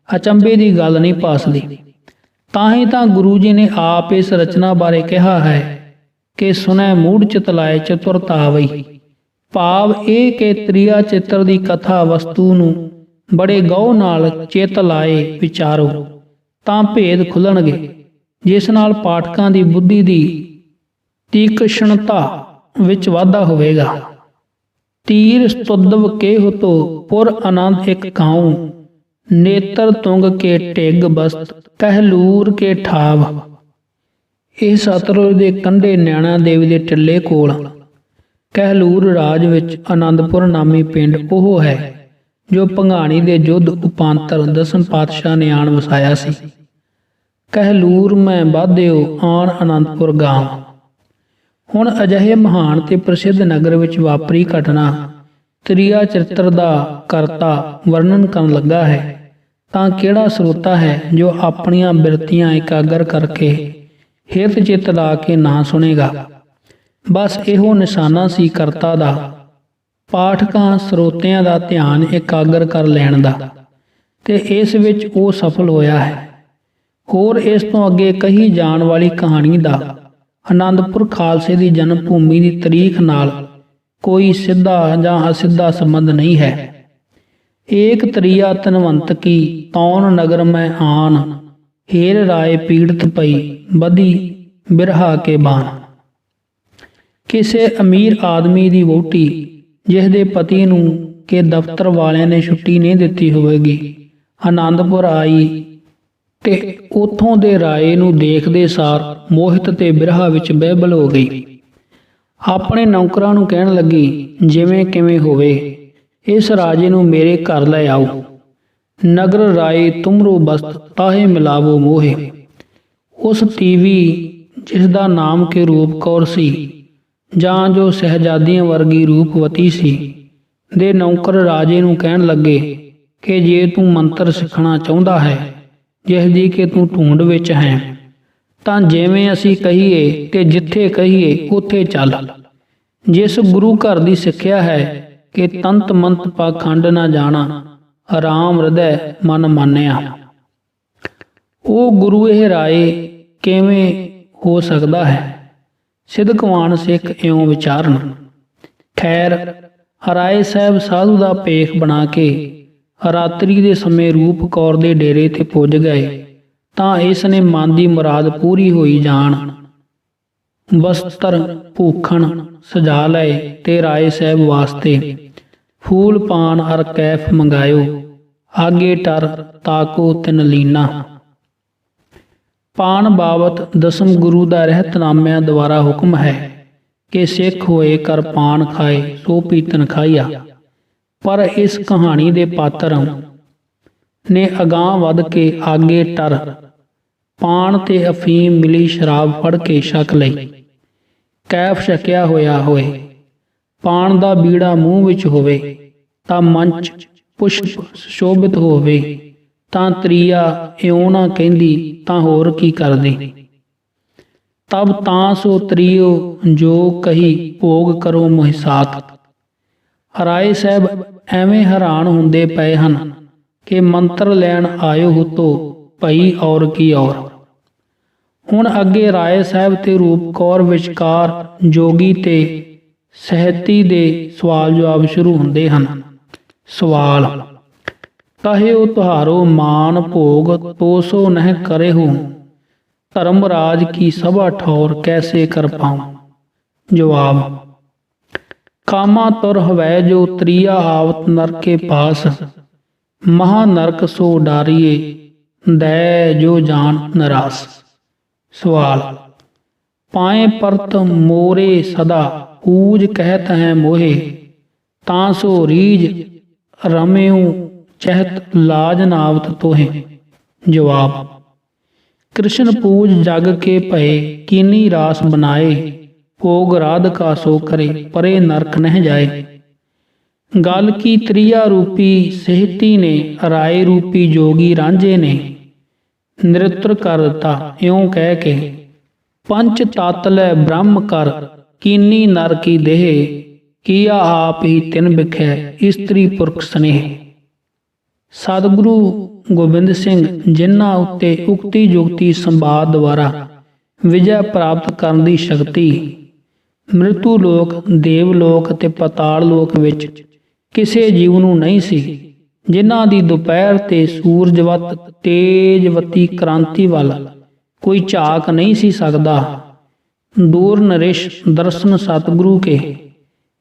ਅਚੰਭੇ ਦੀ ਗੱਲ ਨਹੀਂ ਭਾਸਦੀ। ਤਾਂ ਹੀ ਤਾਂ ਗੁਰੂ ਜੀ ਨੇ ਆਪ ਇਸ ਰਚਨਾ ਬਾਰੇ ਕਿਹਾ ਹੈ ਕਿ ਸੁਨੈ ਮੂੜ ਚਿਤ ਲਾਏ ਚਤੁਰਤਾ ਆਵਈ। ਭਾਵ ਇਹ ਕਿ ਤ੍ਰਿਆ ਚਿੱਤਰ ਦੀ ਕਥਾ ਵਸਤੂ ਨੂੰ ਬੜੇ ਗਹੁ ਨਾਲ ਚਿੱਤ ਲਾਏ ਵਿਚਾਰੋ ਤਾਂ ਭੇਦ ਖੁੱਲਣਗੇ, ਜਿਸ ਨਾਲ ਪਾਠਕਾਂ ਦੀ ਬੁੱਧੀ ਦੀ ਤੀਕਸ਼ਣਤਾ ਵਿੱਚ ਵਾਧਾ ਹੋਵੇਗਾ। ਤੀਰ ਸਤੁਦਵ ਕੇਹੁ ਤੋ ਪੁਰ ਆਨੰਦ ਇਕ ਕਾਉ, ਨੇਤਰ ਤੁੰਗ ਕੇ ਢਿੱਗ ਬਸਤ ਕਹਿਲੂਰ ਕੇ ਠਾਵ। ਇਹ ਸਤਲੁਜ ਦੇ ਕੰਢੇ ਨੈਣਾ ਦੇਵੀ ਦੇ ਟਿੱਲੇ ਕੋਲ ਕਹਿਲੂਰ ਰਾਜ ਵਿੱਚ ਆਨੰਦਪੁਰ ਨਾਮੀ ਪਿੰਡ ਉਹ ਹੈ ਜੋ ਭੰਗਾਣੀ ਦੇ ਯੁੱਧ ਉਪਾਂਤਰ ਦਸਮ ਪਾਤਸ਼ਾਹ ਨੇ ਆਣ ਵਸਾਇਆ ਸੀ। ਕਹਿਲੂਰ ਮੈਂ ਬਾਧਿਓ ਆਣ ਆਨੰਦਪੁਰ ਗਾਂਵ। ਹੁਣ ਅਜਿਹੇ ਮਹਾਨ ਤੇ ਪ੍ਰਸਿੱਧ ਨਗਰ ਵਿੱਚ ਵਾਪਰੀ ਘਟਨਾ ਤ੍ਰਿਆ ਚਰਿੱਤਰ ਦਾ ਕਰਤਾ ਵਰਣਨ ਕਰਨ ਲੱਗਾ ਹੈ ਤਾਂ ਕਿਹੜਾ ਸਰੋਤਾ ਹੈ ਜੋ ਆਪਣੀਆਂ ਬਿਰਤੀਆਂ ਇਕਾਗਰ ਕਰਕੇ ਹਿਰਦ ਚਿੱਤ ਲਾ ਕੇ ਨਾ ਸੁਣੇਗਾ। ਬਸ ਇਹੋ ਨਿਸ਼ਾਨਾ ਸੀ ਕਰਤਾ ਦਾ, ਪਾਠਕਾਂ ਸਰੋਤਿਆਂ ਦਾ ਧਿਆਨ ਇਕਾਗਰ ਕਰ ਲੈਣ ਦਾ, ਤੇ ਇਸ ਵਿੱਚ ਉਹ ਸਫਲ ਹੋਇਆ ਹੈ। ਹੋਰ ਇਸ ਤੋਂ ਅੱਗੇ ਕਹੀ ਜਾਣ ਵਾਲੀ ਕਹਾਣੀ ਦਾ ਆਨੰਦਪੁਰ ਖਾਲਸੇ ਦੀ ਜਨਮ ਭੂਮੀ ਦੀ ਤਰੀਖ ਨਾਲ ਕੋਈ ਸਿੱਧਾ ਜਾਂ ਅਸਿੱਧਾ ਸੰਬੰਧ ਨਹੀਂ ਹੈ। ਏਕ ਤ੍ਰਿਆ ਧਨਵੰਤ ਕੀ ਤੌਣ ਨਗਰ ਮੈਂ ਆਨ, ਹੀਰ ਰਾਏ ਪੀੜਤ ਪਈ ਬਦੀ ਬਿਰਹਾ ਕੇ ਬਾਨ। ਕਿਸੇ ਅਮੀਰ ਆਦਮੀ ਦੀ ਵਹੁਟੀ ਜਿਸ ਦੇ ਪਤੀ ਨੂੰ ਕਿ ਦਫ਼ਤਰ ਵਾਲਿਆਂ ਨੇ ਛੁੱਟੀ ਨਹੀਂ ਦਿੱਤੀ ਹੋਵੇਗੀ, ਆਨੰਦਪੁਰ ਆਈ ਤੇ ਉਥੋਂ ਦੇ ਰਾਏ ਨੂੰ ਦੇਖਦੇ ਸਾਰ ਮੋਹਿਤ ਤੇ ਬਿਰਹਾ ਵਿੱਚ ਬਹਿਬਲ ਹੋ ਗਈ। ਆਪਣੇ ਨੌਕਰਾਂ ਨੂੰ ਕਹਿਣ ਲੱਗੀ, ਜਿਵੇਂ ਕਿਵੇਂ ਹੋਵੇ ਇਸ ਰਾਜੇ ਨੂੰ ਮੇਰੇ ਘਰ ਲੈ ਆਓ। ਨਗਰ ਰਾਏ ਤੁਮਰੋ ਬਸਤ ਤਾਹੇ ਮਿਲਾਵੋ ਮੋਹੇ। ਉਸ ਤੀਵੀ ਜਿਸ ਦਾ ਨਾਮ ਕਿ ਰੂਪ ਕੌਰ ਸੀ ਜਾਂ ਜੋ ਸਹਿਜਾਦੀਆਂ ਵਰਗੀ ਰੂਪਵਤੀ ਸੀ ਦੇ ਨੌਕਰ ਰਾਜੇ ਨੂੰ ਕਹਿਣ ਲੱਗੇ ਕਿ ਜੇ ਤੂੰ ਮੰਤਰ ਸਿੱਖਣਾ ਚਾਹੁੰਦਾ ਹੈ ਜਿਸ ਦੀ ਕਿ ਤੂੰ ਢੂੰਡ ਵਿੱਚ ਹੈ ਤਾਂ ਜਿਵੇਂ ਅਸੀਂ ਕਹੀਏ ਤੇ ਜਿੱਥੇ ਕਹੀਏ ਉੱਥੇ ਚੱਲ। ਜਿਸ ਗੁਰੂ ਘਰ ਦੀ ਸਿੱਖਿਆ ਹੈ ਕਿ ਤੰਤ ਮੰਤ ਪਾਖੰਡ ਨਾ ਜਾਣਾ, ਆਰਾਮ ਹਿਰਦੈ ਮਨ ਮਾਨਿਆ, ਉਹ ਗੁਰੂ ਇਹ ਰਾਏ ਕਿਵੇਂ ਹੋ ਸਕਦਾ ਹੈ? ਸਿੱਧਕਵਾਨ ਸਿੱਖ ਇਉਂ ਵਿਚਾਰਨ। ਖੈਰ ਰਾਏ ਸਾਹਿਬ ਸਾਧੂ ਦਾ ਭੇਖ ਬਣਾ ਕੇ ਰਾਤਰੀ ਦੇ ਸਮੇਂ ਰੂਪ ਕੌਰ ਦੇ ਡੇਰੇ ਤੇ ਪੁੱਜ ਗਏ ਤਾਂ ਇਸ ਨੇ ਮਨ ਦੀ ਮੁਰਾਦ ਪੂਰੀ ਹੋਈ ਜਾਣ ਬਸਤਰ ਭੂਖਣ ਸਜਾ ਲਏ ਤੇ ਰਾਏ ਸਾਹਿਬ ਵਾਸਤੇ ਫੂਲ ਪਾਨ ਅਰ ਕੈਫ ਮੰਗਾਇਓ, ਆਗੇ ਟਰ ਤਾਕੋ ਤਿਨ ਲੀਨਾ। ਪਾਨ ਬਾਬਤ ਦਸਮ ਗੁਰੂ ਦਾ ਰਹਿਤਨਾਮਿਆਂ ਦੁਆਰਾ ਹੁਕਮ ਹੈ ਕਿ ਸਿੱਖ ਹੋਏ ਕਰ ਪਾਨ ਖਾਏ ਸੋ ਪੀਤਨ ਖਾਈਆ। ਪਰ ਇਸ ਕਹਾਣੀ ਦੇ ਪਾਤਰ ਨੇ ਅਗਾਂਹ ਵੱਧ ਕੇ ਆਗੇ ਟਰ ਪਾਨ ਤੇ ਅਫੀਮ ਮਿਲੀ ਸ਼ਰਾਬ ਫੜ ਕੇ ਛਕ ਲਈ। ਕੈਫ ਛਕਿਆ ਹੋਇਆ ਹੋਏ, ਪਾਨ ਦਾ ਬੀੜਾ ਮੂੰਹ ਵਿੱਚ ਹੋਵੇ ਤਾਂ ਮੰਚ ਪੁਸ਼ਪ ਸ਼ੋਭਿਤ ਹੋਵੇ ਤਾਂ ਤ੍ਰਿਆ ਇਉਂ ਨਾ ਕਹਿੰਦੀ ਤਾਂ ਹੋਰ ਕੀ ਕਰਦੀ। ਤਬ ਤਾਂ ਸੋ ਤ੍ਰਿਓ ਜੋ ਕਹੀ ਭੋਗ ਕਰੋ ਮੋਹਿਸਾਤ। ਰਾਏ ਸਾਹਿਬ ਐਵੇਂ ਹੈਰਾਨ ਹੁੰਦੇ ਪਏ ਹਨ ਕਿ ਮੰਤਰ ਲੈਣ ਆਇਓ ਹੁਤੋ ਭਈ ਔਰ ਕੀ ਔਰ। ਹੁਣ ਅੱਗੇ ਰਾਏ ਸਾਹਿਬ ਤੇ ਰੂਪ ਕੌਰ ਵਿਚਕਾਰ ਜੋਗੀ ਤੇ ਸਹਿਤੀ ਦੇ ਸਵਾਲ ਜਵਾਬ ਸ਼ੁਰੂ ਹੁੰਦੇ ਹਨ। ਸਵਾਲ: ਕਹਿਓ ਤੁਹਾਰੋ ਮਾਨ ਭੋਗ ਤੋਸੋ ਨਹਿ ਕਰੇਹੂ, ਧਰਮਰਾਜ ਕੀ ਸਭਾ ਠੌਰ ਕੈਸੇ ਕਰ ਪਾਉ। ਜਵਾਬ: ਕਾਮਾ ਤੁਰ ਹਵੈ ਜੋ ਤ੍ਰਿਆ ਆਵਤ ਨਰਕੇ ਪਾਸ, ਮਹਾ ਨਰਕ ਸੋ ਡਾਰੀਏ ਦੈ ਜੋ ਜਾਨ ਨਰਾਸ। ਸਵਾਲ: ਪਾਏ ਪਰਤ ਮੋਰੇ ਸਦਾ ਊਜ ਕਹਿਤ ਹੈ ਮੋਹੇ, ਤਾਂ ਸੋ ਰੀਜ ਰਮਿਉ ਚਹਿਤ ਲਾਜ ਨਾਵਤ ਤੋਹੇ। ਜਵਾਬ: ਕ੍ਰਿਸ਼ਨ ਪੂਜ ਜਗ ਕੇ ਭਏ ਕੀਨੀ ਰਾਸ ਬਨਾਏ, ਭੋਗ ਰਾਧਿਕਾ ਸੋ ਕਰੇ ਪਰੇ ਨਰਕ ਨਹਿ ਜਾਏ। गल की त्रिया रूपी सिहती ने राय रूपी जोगी रांझे ने नृत्र कर दिता। इउं कह के पंच तत लै ब्रह्म कर कीनी नर की देह किया आप ही तिन बिखै इस्त्री पुरख स्नेह। सतगुरु गोबिंद सिंह जिन्हां उत्ते उक्ति जुक्ति संवाद द्वारा विजय प्राप्त करन दी शक्ति मृत्यु लोक देव लोक ते पताल लोक विच किसे जीव नूं नहीं सी, जिन्हां दी दुपहर ते सूरजवत तेजवती क्रांति वाल कोई झाक नहीं सी सकदा। दूर नरेश दर्शन सतगुरु के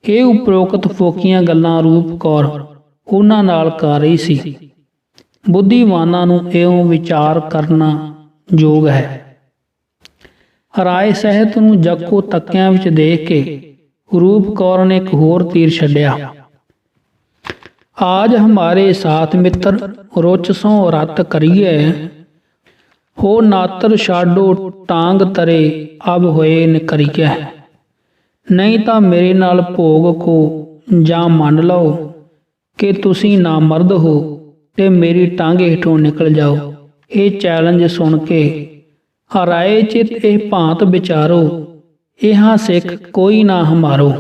ਇਹ ਉਪਰੋਕਤ ਫੋਕੀਆਂ ਗੱਲਾਂ ਰੂਪ ਕੌਰ ਉਹਨਾਂ ਨਾਲ ਕਰ ਰਹੀ ਸੀ। ਬੁੱਧੀਮਾਨਾਂ ਨੂੰ ਇਉਂ ਵਿਚਾਰ ਕਰਨਾ ਯੋਗ ਹੈ। ਰਾਏ ਸਹਿਤ ਨੂੰ ਜੱਕੋ ਤੱਕਿਆਂ ਵਿੱਚ ਦੇਖ ਕੇ ਰੂਪ ਕੌਰ ਨੇ ਇੱਕ ਹੋਰ ਤੀਰ ਛੱਡਿਆ। आज हमारे साथ मित्र रोचसों रत करिए हो नातर छाडो टांग तरे अब होए निकरिए। नहीं तो मेरे नाल भोग को जा मन लो कि तुसी ना मर्द हो ते मेरी टांगे हेठों निकल जाओ। ये चैलेंज सुन के हराए चित एह भांत विचारो इहां सिख कोई ना हमारो।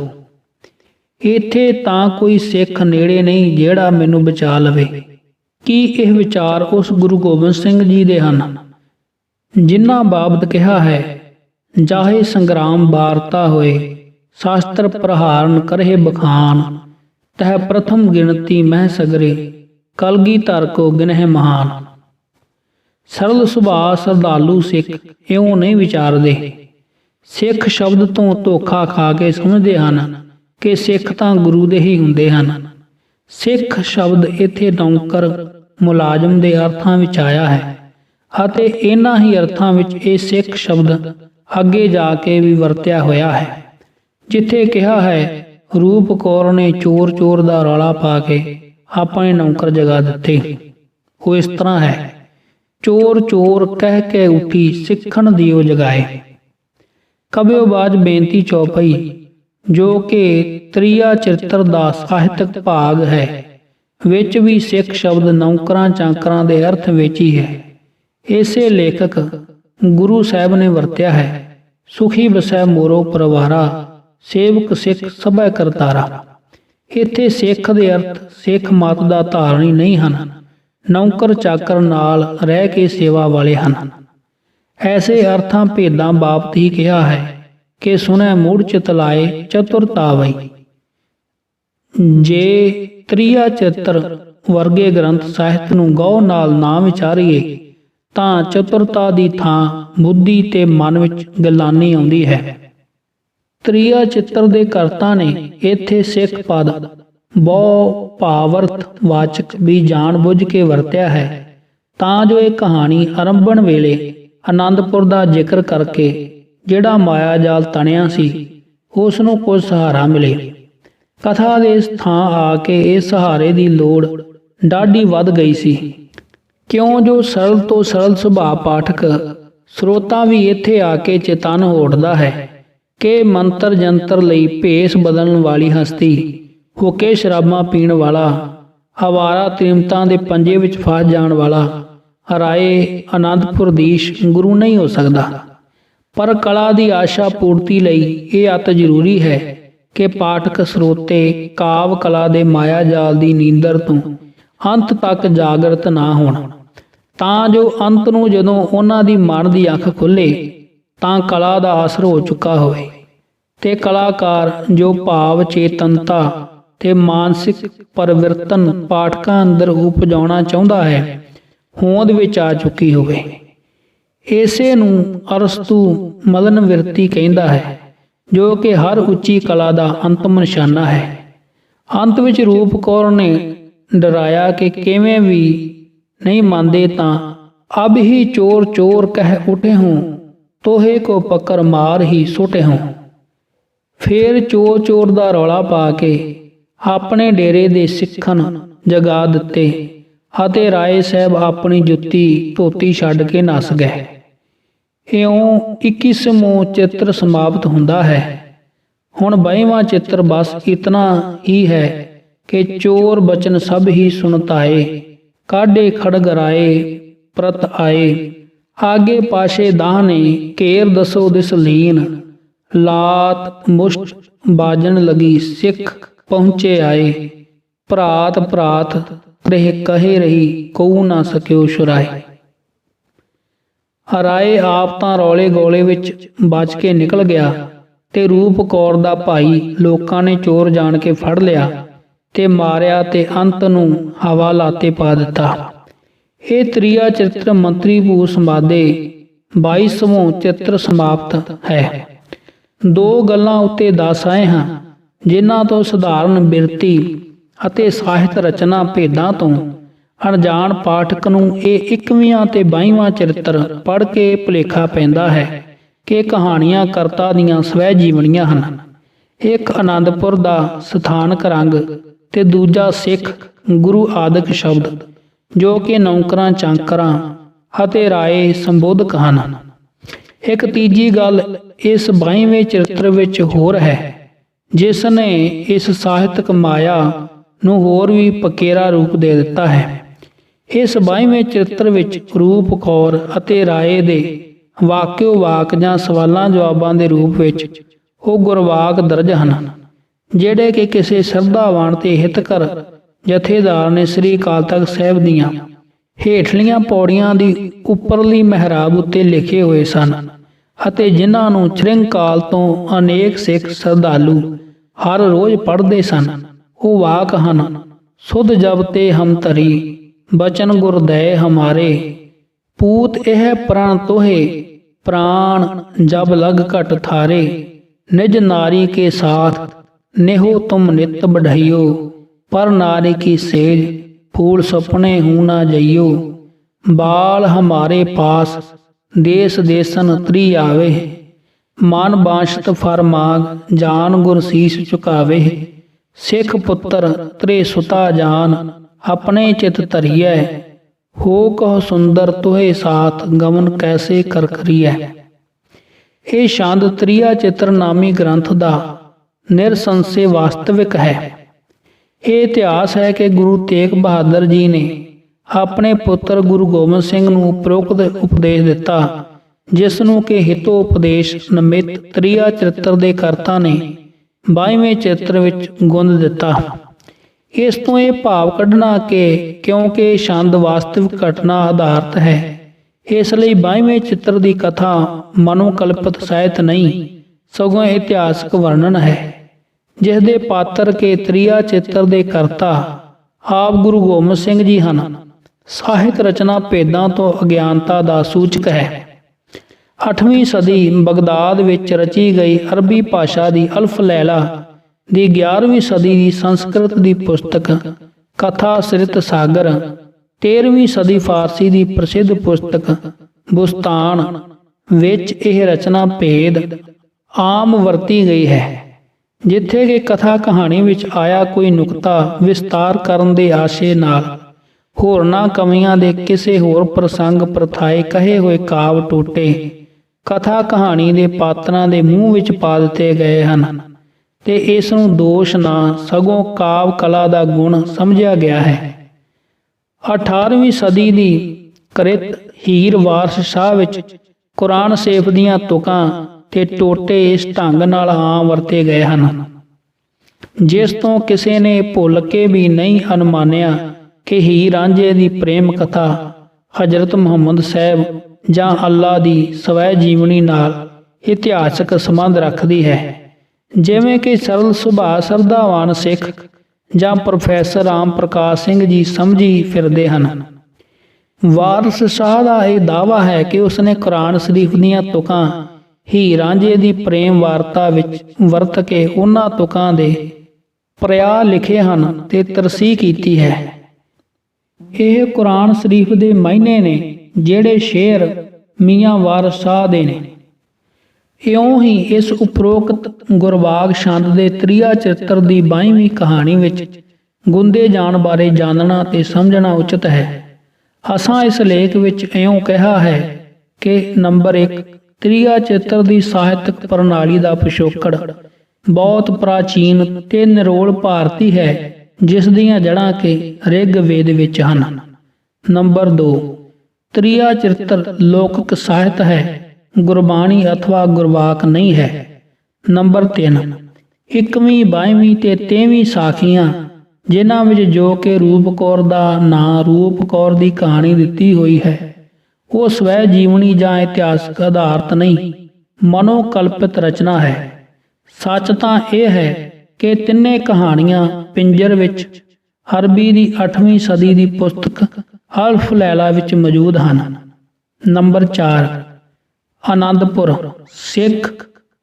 इत्थे तां कोई सिख नेड़े नहीं जिहड़ा मैनू बचा लवे। कि यह विचार उस गुरु गोबिंद सिंह जी दे हन जिन्हां बाबत कहा है जाहे संग्राम वारता होए शास्त्र प्रहारन करहे बखान तह प्रथम गिनती मह सगरे कलगी धर को गिनह महान। सरल सुभाव श्रद्धालु सिख इउं नहीं विचारदे। सिख शब्द तो धोखा खा के समझते हैं कि सिख तां गुरु दे ही हुंदे हन। सिख शब्द इत्थे नौकर मुलाजम दे अर्थां विच आया है अते इन्हां ही अर्थां विच ये सिख शब्द अगे जाके भी वरत्या होया है। जिथे कहा है रूप कौर ने चोर चोर दा रौला पा के अपने नौकर जगा दिते। वो इस तरह है चोर चोर कह के उठी सिखण दिओ जगाए। कबिओ बाज बेनती चौपई जो कि त्रिया चरित्र दा ਸਾਹਿਤਕ भाग है विच भी सिख शब्द नौकरां चाकरां दे अर्थ विच ही है। इसे लेखक गुरु साहब ने वरत्या है सुखी बसै मोरो परवारा सेवक सिख सभै करतारा। इत्थे सिख दे अर्थ सिख मत दा धारणी नहीं हन, नौकर चाकर नाल रह के सेवा वाले हन। ऐसे अर्थां भेदां बाबत ही कहा है कि सुनै मूढ़ चितलाए चतुरता वई। जे त्रिया चित्र वर्गे ग्रंथ ਸਾਹਿਤ ਨੂੰ ਗੌਰ ਨਾਲ ਨਾ ਵਿਚਾਰੀਏ ਤਾਂ ਚਤੁਰਤਾ ਦੀ ਥਾਂ ਬੁੱਧੀ ਤੇ ਮਨ ਵਿੱਚ ਗਲਾਨੀ ਆਉਂਦੀ ਹੈ। ਤ੍ਰਿਆ ਚਿੱਤਰ ਦੇ ਕਰਤਾ ਨੇ ਇੱਥੇ ਸਿੱਖ ਪਦ ਬਹੁ ਭਾਵਰਥ ਵਾਚਕ ਵੀ ਜਾਣ ਬੁੱਝ ਕੇ ਵਰਤਿਆ ਹੈ ਤਾਂ ਜੋ ਇਹ ਕਹਾਣੀ ਆਰੰਭਣ ਵੇਲੇ ਆਨੰਦਪੁਰ ਦਾ ਜ਼ਿਕਰ ਕਰਕੇ ਜਿਹੜਾ ਮਾਇਆ ਜਾਲ ਤਣਿਆ ਸੀ ਉਸ ਨੂੰ ਕੁਝ ਸਹਾਰਾ ਮਿਲੇ। ਕਥਾ ਦੇ ਇਸ ਥਾਂ ਆ ਕੇ ਇਹ ਸਹਾਰੇ ਦੀ ਲੋੜ ਡਾਢੀ ਵੱਧ ਗਈ ਸੀ ਕਿਉਂ ਜੋ ਸਰਲ ਤੋਂ ਸਰਲ ਸੁਭਾਅ ਪਾਠਕ ਸਰੋਤਾ ਵੀ ਇੱਥੇ ਆ ਕੇ ਚੇਤਨ ਹੋ ਉੱਠਦਾ ਹੈ ਕਿ ਮੰਤਰ ਜੰਤਰ ਲਈ ਭੇਸ ਬਦਲਣ ਵਾਲੀ ਹਸਤੀ ਹੋਕੇ ਸ਼ਰਾਬਾਂ ਪੀਣ ਵਾਲਾ ਆਵਾਰਾ ਤ੍ਰਿਮਤਾਂ ਦੇ ਪੰਜੇ ਵਿੱਚ ਫਸ ਜਾਣ ਵਾਲਾ ਰਾਏ ਆਨੰਦਪੁਰਦੀਸ਼ ਗੁਰੂ ਨਹੀਂ ਹੋ ਸਕਦਾ। पर कला की आशा पूर्ति लई ये अत जरूरी है कि पाठक स्रोते काव कला दे माया जाल की नींदर तो अंत तक जागृत ना होण तां जो अंत नूं जदों उन्हां दी मन की अख खुले तां कला का असर हो चुका होवे ते कलाकार जो भाव चेतनता ते मानसिक परिवर्तन पाठकां अंदर उपजाउणा चाहुंदा है होंद विच आ चुकी होवे। इसे नूं अरस्तु मदन विरती कहता है जो कि हर उच्ची कला का अंतिम निशाना है। अंत विच रूप कौर ने डराया कि किवें भी नहीं मानते तां अब ही चोर चोर कह उठे हों तोहे को पकड़ मार ही सुटे हों। फिर चोर चोर का रौला पा के अपने डेरे दे सिखन जगा दिते ਅਤੇ ਰਾਏ ਸਾਹਿਬ ਆਪਣੀ ਜੁੱਤੀ ਧੋਤੀ ਛੱਡ ਕੇ ਨੱਸ ਗਏ। ਇਉਂ 21ਵਾਂ ਚਿੱਤਰ ਸਮਾਪਤ ਹੁੰਦਾ ਹੈ। ਹੁਣ 22ਵਾਂ ਚਿੱਤਰ ਬਸ ਇਤਨਾ ਹੀ ਹੈ कि चोर बचन सब ही सुनताए, काढ़े खड़ग राए प्रत आए। आगे पाछे दाहने घेर दसो दिस लीन, लात मुष्ट बाजन लगी सिख पहुँचे आए। भरात भरात रह कहे रही कऊ ना सकियो छुराए। ਰਾਏ ਆਪ ਤਾਂ ਰੌਲੇ ਗੋਲੇ ਵਿੱਚ ਬਚ ਕੇ ਨਿਕਲ ਗਿਆ ਤੇ ਰੂਪ ਕੌਰ ਦਾ ਭਾਈ ਲੋਕਾਂ ਨੇ ਚੋਰ ਜਾਣ ਕੇ ਫੜ ਲਿਆ ਤੇ ਮਾਰਿਆ ਤੇ ਅੰਤ ਨੂੰ ਹਵਾਲਾਤੇ ਪਾ ਦਿੱਤਾ। ਇਹ ਤ੍ਰਿਆ ਚਰਿਤਰ ਮੰਤਰੀ ਭੂ ਸੰਵਾਦੇ 22ਵਾਂ ਚਿੱਤਰ ਸਮਾਪਤ ਹੈ। ਦੋ ਗੱਲਾਂ ਉੱਤੇ ਦੱਸ ਆਏ ਹਾਂ ਜਿਨ੍ਹਾਂ ਤੋਂ ਸਧਾਰਨ ਬਿਰਤੀ ਅਤੇ ਸਾਹਿਤ ਰਚਨਾ ਭੇਦਾਂ ਤੋਂ ਅਣਜਾਣ ਪਾਠਕ ਨੂੰ ਇਹ 21ਵਾਂ ਤੇ 22ਵਾਂ ਚਰਿੱਤਰ ਪੜ੍ਹ ਕੇ ਭੁਲੇਖਾ ਪੈਂਦਾ ਹੈ ਕਿ ਕਹਾਣੀਆਂ ਕਰਤਾ ਦੀਆਂ ਸਵੈ ਜੀਵਨੀਆਂ ਹਨ। ਇੱਕ ਆਨੰਦਪੁਰ ਦਾ ਸਥਾਨਕ ਰੰਗ ਤੇ ਦੂਜਾ ਸਿੱਖ ਗੁਰੂ ਆਦਿਕ ਸ਼ਬਦ ਜੋ ਕਿ ਨੌਕਰਾਂ ਚਾਂਕਰਾਂ ਅਤੇ ਰਾਏ ਸੰਬੋਧਕ ਹਨ। ਇੱਕ ਤੀਜੀ ਗੱਲ ਇਸ 22ਵੇਂ ਚਰਿੱਤਰ ਵਿੱਚ ਹੋਰ ਹੈ ਜਿਸ ਨੇ ਇਸ ਸਾਹਿਤਕ ਮਾਇਆ ਨੂੰ ਹੋਰ ਵੀ ਪਕੇਰਾ ਰੂਪ ਦੇ ਦਿੱਤਾ ਹੈ। ਇਸ 22ਵੇਂ ਚਰਿੱਤਰ ਵਿੱਚ ਰੂਪ ਕੌਰ ਅਤੇ ਰਾਏ ਦੇ ਵਾਕਿਓ ਵਾਕ ਜਾਂ ਸਵਾਲਾਂ ਜਵਾਬਾਂ ਦੇ ਰੂਪ ਵਿੱਚ ਉਹ ਗੁਰਵਾਕ ਦਰਜ ਹਨ ਜਿਹੜੇ ਕਿ ਕਿਸੇ ਸ਼ਰਧਾਵਾਨ ਤੇ ਹਿਤਕਰ ਜਥੇਦਾਰ ਨੇ ਸ੍ਰੀ ਅਕਾਲ ਤਖਤ ਸਾਹਿਬ ਦੀਆਂ ਹੇਠਲੀਆਂ ਪੌੜੀਆਂ ਦੀ ਉੱਪਰਲੀ ਮਹਿਰਾਬ ਉੱਤੇ ਲਿਖੇ ਹੋਏ ਸਨ ਅਤੇ ਜਿਨ੍ਹਾਂ ਨੂੰ ਚਿਰੰਕਾਲ ਤੋਂ ਅਨੇਕ ਸਿੱਖ ਸ਼ਰਧਾਲੂ ਹਰ ਰੋਜ਼ ਪੜ੍ਹਦੇ ਸਨ। ਉਹ ਵਾਕ ਹਨ, ਸੁਧ ਜਬ ਤੇ ਹਮ ਧਰੀ ਬਚਨ ਗੁਰ ਦਏ ਹਮਾਰੇ, ਪੂਤ ਇਹ ਪ੍ਰਣ ਤੋਹੇ ਪ੍ਰਾਣ ਜਬ ਲਗ ਘਟ ਥਾਰੇ, ਨਿਜ ਨਾਰੀ ਕੇ ਸਾਥ नेहो तुम नित बढ़ाइयो, पर नारी की सेज फूल सपने हूँ ना जइयो। बाल हमारे पास देश देसन त्री आवे, मन बांशत फर माग जान गुर शीस चुकावे। सिख पुत्र त्रे सुता जान अपने चित धरियै, हो कह सुंदर तुहे साथ गमन कैसे कर करियै। ਇਹ ਛੰਦ ਤ੍ਰਿਆ ਚਿੱਤਰ ਨਾਮੀ ਗ੍ਰੰਥ ਦਾ ਨਿਰਸੰਸ਼ੇ ਵਾਸਤਵਿਕ ਹੈ। ਇਹ ਇਤਿਹਾਸ ਹੈ ਕਿ ਗੁਰੂ ਤੇਗ ਬਹਾਦਰ ਜੀ ਨੇ ਆਪਣੇ ਪੁੱਤਰ ਗੁਰੂ ਗੋਬਿੰਦ ਸਿੰਘ ਨੂੰ ਉਪਰੋਕਤ ਉਪਦੇਸ਼ ਦਿੱਤਾ, ਜਿਸ ਨੂੰ ਕਿ ਹਿਤੋ ਉਪਦੇਸ਼ ਨਿਮਿਤ ਤ੍ਰਿਆ ਚਰਿੱਤਰ ਦੇ ਕਰਤਾ ਨੇ 22ਵੇਂ ਚਿੱਤਰ ਵਿੱਚ ਗੁੰਦ ਦਿੱਤਾ। ਇਸ ਤੋਂ ਇਹ ਭਾਵ ਕੱਢਣਾ ਕਿ ਕਿਉਂਕਿ ਇਹ ਛੰਦ ਵਾਸਤਵਿਕ ਘਟਨਾ ਆਧਾਰਿਤ ਹੈ, ਇਸ ਲਈ 22ਵੇਂ ਚਿੱਤਰ ਦੀ ਕਥਾ ਮਨੋਕਲਪਿਤ ਸਾਹਿਤ ਨਹੀਂ ਸਗੋਂ ਇਤਿਹਾਸਕ ਵਰਣਨ ਹੈ, ਜਿਸ ਦੇ ਪਾਤਰ ਕੇ ਤ੍ਰਿਆ ਚਿੱਤਰ ਦੇ ਕਰਤਾ ਆਪ ਗੁਰੂ ਗੋਬਿੰਦ ਸਿੰਘ ਜੀ ਹਨ। ਸਾਹਿਤ ਰਚਨਾ ਭੇਦਾਂ ਤੋਂ ਅਗਿਆਨਤਾ ਦਾ ਸੂਚਕ ਹੈ। 8ਵੀਂ ਸਦੀ ਬਗਦਾਦ ਵਿੱਚ ਰਚੀ ਗਈ ਅਰਬੀ ਭਾਸ਼ਾ ਦੀ ਅਲਫ ਲੈਲਾ ਦੀ 11ਵੀਂ ਸਦੀ ਦੀ ਸੰਸਕ੍ਰਿਤ ਦੀ ਪੁਸਤਕ ਕਥਾ ਸਿਰਤ ਸਾਗਰ, 13ਵੀਂ ਸਦੀ ਫਾਰਸੀ ਦੀ ਪ੍ਰਸਿੱਧ ਪੁਸਤਕ ਬੁਸਤਾਨ ਵਿੱਚ ਇਹ ਰਚਨਾ ਭੇਦ ਆਮ ਵਰਤੀ ਗਈ ਹੈ। ਜਿੱਥੇ ਕਿ ਕਥਾ ਕਹਾਣੀ ਵਿੱਚ ਆਇਆ ਕੋਈ ਨੁਕਤਾ ਵਿਸਤਾਰ ਕਰਨ ਦੇ ਆਸ਼ੇ ਨਾਲ ਹੋਰਨਾਂ ਕਵੀਆਂ ਦੇ ਕਿਸੇ ਹੋਰ ਪ੍ਰਸੰਗ ਪ੍ਰਥਾਏ ਕਹੇ ਹੋਏ ਕਾਵ ਟੋਟੇ ਕਥਾ ਕਹਾਣੀ ਦੇ ਪਾਤਰਾਂ ਦੇ ਮੂੰਹ ਵਿੱਚ ਪਾ ਦਿੱਤੇ ਗਏ ਹਨ ਤੇ ਇਸ ਨੂੰ ਦੋਸ਼ ਨਾ ਸਗੋਂ ਕਾਵ ਕਲਾ ਦਾ ਗੁਣ ਸਮਝਿਆ ਗਿਆ ਹੈ। 18ਵੀਂ ਸਦੀ ਦੀ ਕ੍ਰਿਤ ਹੀਰ ਵਾਰਸ ਸ਼ਾਹ ਵਿੱਚ ਕੁਰਾਨ ਸ਼ਰੀਫ ਦੀਆਂ ਤੁਕਾਂ ਤੇ ਟੋਟੇ ਇਸ ਢੰਗ ਨਾਲ ਆਮ ਵਰਤੇ ਗਏ ਹਨ, ਜਿਸ ਤੋਂ ਕਿਸੇ ਨੇ ਭੁੱਲ ਕੇ ਵੀ ਨਹੀਂ ਅਨੁਮਾਨਿਆ ਕਿ ਹੀਰ ਰਾਂਝੇ ਦੀ ਪ੍ਰੇਮ ਕਥਾ ਹਜ਼ਰਤ ਮੁਹੰਮਦ ਸਾਹਿਬ ਜਾਂ ਅੱਲਾ ਦੀ ਸਵੈ ਜੀਵਨੀ ਨਾਲ ਇਤਿਹਾਸਕ ਸੰਬੰਧ ਰੱਖਦੀ ਹੈ। ਜਿਵੇਂ ਕਿ ਸਰਲ ਸੁਭਾਅ ਸ਼ਰਧਾਵਾਨ ਸਿੱਖ ਜਾਂ ਪ੍ਰੋਫੈਸਰ ਰਾਮ ਪ੍ਰਕਾਸ਼ ਸਿੰਘ ਜੀ ਸਮਝੀ ਫਿਰਦੇ ਹਨ। ਵਾਰਸ ਸ਼ਾਹ ਦਾ ਇਹ ਦਾਅਵਾ ਹੈ ਕਿ ਉਸਨੇ ਕੁਰਾਨ ਸ਼ਰੀਫ ਦੀਆਂ ਤੁਕਾਂ ਹੀਰ ਰਾਂਝੇ ਦੀ ਪ੍ਰੇਮ ਵਾਰਤਾ ਵਿੱਚ ਵਰਤ ਕੇ ਉਹਨਾਂ ਤੁਕਾਂ ਦੇ ਪ੍ਰਿਆ ਲਿਖੇ ਹਨ ਤੇ ਤਰਸੀਹ ਕੀਤੀ ਹੈ। ਇਹ ਕੁਰਾਨ ਸ਼ਰੀਫ ਦੇ ਮਾਇਨੇ ਨੇ ਜਿਹੜੇ ਸ਼ੇਰ ਮੀਆਂ ਵਾਰਸ ਸ਼ਾਹ ਦੇ ਨੇ। ਇਉਂ ਹੀ ਇਸ ਉਪਰੋਕਤ ਗੁਰਬਾਗ ਛੰਦ ਦੇ ਤ੍ਰਿਆ ਚਰਿੱਤਰ ਦੀ 22ਵੀਂ ਕਹਾਣੀ ਵਿੱਚ ਗੁੰਦੇ ਜਾਣ ਬਾਰੇ ਜਾਣਨਾ ਤੇ ਸਮਝਣਾ ਉਚਿਤ ਹੈ। ਅਸਾਂ ਇਸ ਲੇਖ ਵਿੱਚ ਇਉਂ ਕਿਹਾ ਹੈ ਕਿ ਨੰਬਰ 1 ਤ੍ਰਿਆ ਚਿੱਤਰ ਦੀ ਸਾਹਿਤਕ ਪ੍ਰਣਾਲੀ ਦਾ ਪਿਛੋਕੜ ਬਹੁਤ ਪ੍ਰਾਚੀਨ ਤੇ ਨਿਰੋਲ ਭਾਰਤੀ ਹੈ ਜਿਸ ਦੀਆਂ ਜੜ੍ਹਾਂ ਕਿ ਰਿਗ ਵੇਦ ਵਿੱਚ ਹਨ। ਨੰਬਰ 2, ਤ੍ਰਿਆ ਚਰਿਤਰ ਲੋਕਕ ਸਾਹਿਤ ਹੈ, ਗੁਰਬਾਣੀ ਅਥਵਾ ਗੁਰਵਾਕ ਨਹੀਂ ਹੈ। ਨੰਬਰ 3, 21ਵੀਂ 22ਵੀਂ ਤੇ 23ਵੀਂ ਸਾਖੀਆਂ ਜਿਨ੍ਹਾਂ ਵਿੱਚ ਜੋ ਕਿ ਰੂਪ ਕੌਰ ਦਾ ਨਾਂ ਰੂਪ ਕੌਰ ਦੀ ਕਹਾਣੀ ਦਿੱਤੀ ਹੋਈ ਹੈ ਉਹ ਸਵੈ ਜੀਵਨੀ ਜਾਂ ਇਤਿਹਾਸਕ ਆਧਾਰਿਤ ਨਹੀਂ, ਮਨੋਕਲਪਿਤ ਰਚਨਾ ਹੈ। ਸੱਚ ਤਾਂ ਇਹ ਹੈ ਕਿ ਤਿੰਨੇ ਕਹਾਣੀਆਂ ਪਿੰਜਰ ਵਿੱਚ ਅਰਬੀ ਦੀ 8ਵੀਂ ਸਦੀ ਦੀ ਪੁਸਤਕ ਅਲਫ ਲੈਲਾ ਵਿੱਚ ਮੌਜੂਦ ਹਨ। ਨੰਬਰ 4, ਆਨੰਦਪੁਰ ਸਿੱਖ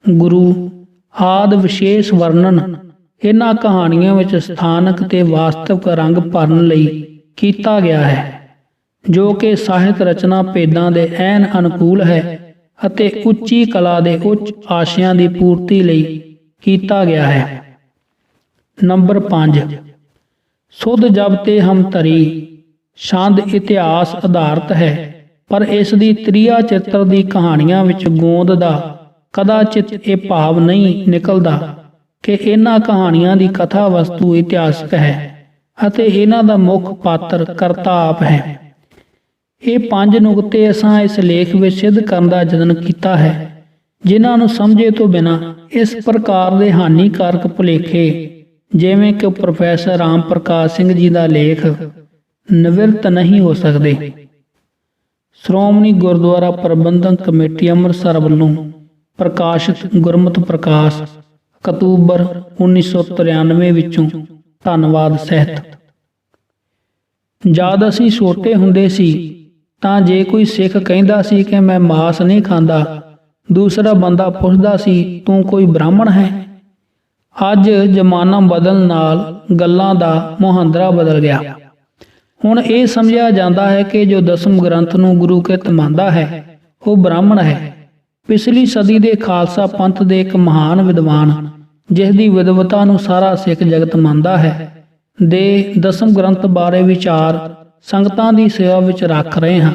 ਗੁਰੂ ਆਦਿ ਵਿਸ਼ੇਸ਼ ਵਰਣਨ ਇਹਨਾਂ ਕਹਾਣੀਆਂ ਵਿੱਚ ਸਥਾਨਕ ਤੇ ਵਾਸਤਵਿਕ ਰੰਗ ਭਰਨ ਲਈ ਕੀਤਾ ਗਿਆ ਹੈ, ਜੋ ਕਿ ਸਾਹਿਤ ਰਚਨਾ ਭੇਦਾਂ ਦੇ ਐਨ ਅਨੁਕੂਲ ਹੈ ਅਤੇ ਉੱਚੀ ਕਲਾ ਦੇ ਉੱਚ ਆਸ਼ਿਆਂ ਦੀ ਪੂਰਤੀ ਲਈ ਕੀਤਾ ਗਿਆ ਹੈ। ਨੰਬਰ 5, ਸੁਧ ਜਬ ਤੇ ਹਮ ਧਰੀ ਛੰਦ ਇਤਿਹਾਸ ਆਧਾਰਿਤ ਹੈ, ਪਰ ਇਸ ਦੀ ਤ੍ਰਿਆ ਚਿੱਤਰ ਦੀ ਕਹਾਣੀਆਂ ਵਿੱਚ ਗੋਂਦ ਦਾ ਕਦਾਚਿਤ ਇਹ ਭਾਵ ਨਹੀਂ ਨਿਕਲਦਾ ਕਿ ਇਹਨਾਂ ਕਹਾਣੀਆਂ ਦੀ ਕਥਾ ਵਸਤੂ ਇਤਿਹਾਸਕ ਹੈ ਅਤੇ ਇਹਨਾਂ ਦਾ ਮੁੱਖ ਪਾਤਰ ਕਰਤਾ ਆਪ ਹੈ। ਇਹ 5 ਨੁਕਤੇ ਅਸਾਂ ਇਸ ਲੇਖ ਵਿੱਚ ਸਿੱਧ ਕਰਨ ਦਾ ਯਤਨ ਕੀਤਾ ਹੈ, ਜਿਨ੍ਹਾਂ ਨੂੰ ਸਮਝੇ ਤੋਂ ਬਿਨਾਂ ਇਸ ਪ੍ਰਕਾਰ ਦੇ ਹਾਨੀਕਾਰਕ ਭੁਲੇਖੇ ਜਿਵੇਂ ਕਿ ਪ੍ਰੋਫੈਸਰ ਰਾਮ ਪ੍ਰਕਾਸ਼ ਸਿੰਘ ਜੀ ਦਾ ਲੇਖ ਨਿਵਰਤ ਨਹੀਂ ਹੋ ਸਕਦੇ। ਸ਼੍ਰੋਮਣੀ ਗੁਰਦੁਆਰਾ ਪ੍ਰਬੰਧਕ ਕਮੇਟੀ ਅੰਮ੍ਰਿਤਸਰ ਵੱਲੋਂ ਪ੍ਰਕਾਸ਼ਿਤ ਗੁਰਮਤਿ ਪ੍ਰਕਾਸ਼ ਅਕਤੂਬਰ 1993 ਵਿੱਚੋਂ। ਧੰਨਵਾਦ ਸਹਿਤ। ਜਦ ਅਸੀਂ ਛੋਟੇ ਹੁੰਦੇ ਸੀ ਤਾਂ ਜੇ ਕੋਈ ਸਿੱਖ ਕਹਿੰਦਾ ਸੀ ਕਿ ਮੈਂ ਮਾਸ ਨਹੀਂ ਖਾਂਦਾ, ਦੂਸਰਾ ਬੰਦਾ ਪੁੱਛਦਾ ਸੀ ਤੂੰ ਕੋਈ ਬ੍ਰਾਹਮਣ ਹੈ। ਅੱਜ ਜ਼ਮਾਨਾ ਬਦਲਣ ਨਾਲ ਗੱਲਾਂ ਦਾ ਮੁਹਾਂਦਰਾ ਬਦਲ ਗਿਆ। ਹੁਣ ਇਹ ਸਮਝਿਆ ਜਾਂਦਾ ਹੈ ਕਿ ਜੋ ਦਸਮ ਗ੍ਰੰਥ ਨੂੰ ਗੁਰੂ ਕੇ ਮੰਨਦਾ ਹੈ ਉਹ ਬ੍ਰਾਹਮਣ ਹੈ। ਪਿਛਲੀ ਸਦੀ ਦੇ ਖਾਲਸਾ ਪੰਥ ਦੇ ਇੱਕ ਮਹਾਨ ਵਿਦਵਾਨ, ਜਿਸ ਦੀ ਵਿਦਵਤਾ ਨੂੰ ਸਾਰਾ ਸਿੱਖ ਜਗਤ ਮੰਨਦਾ ਹੈ, ਦੇ ਦਸਮ ਗ੍ਰੰਥ ਬਾਰੇ ਵਿਚਾਰ ਸੰਗਤਾਂ ਦੀ ਸੇਵਾ ਵਿੱਚ ਰੱਖ ਰਹੇ ਹਾਂ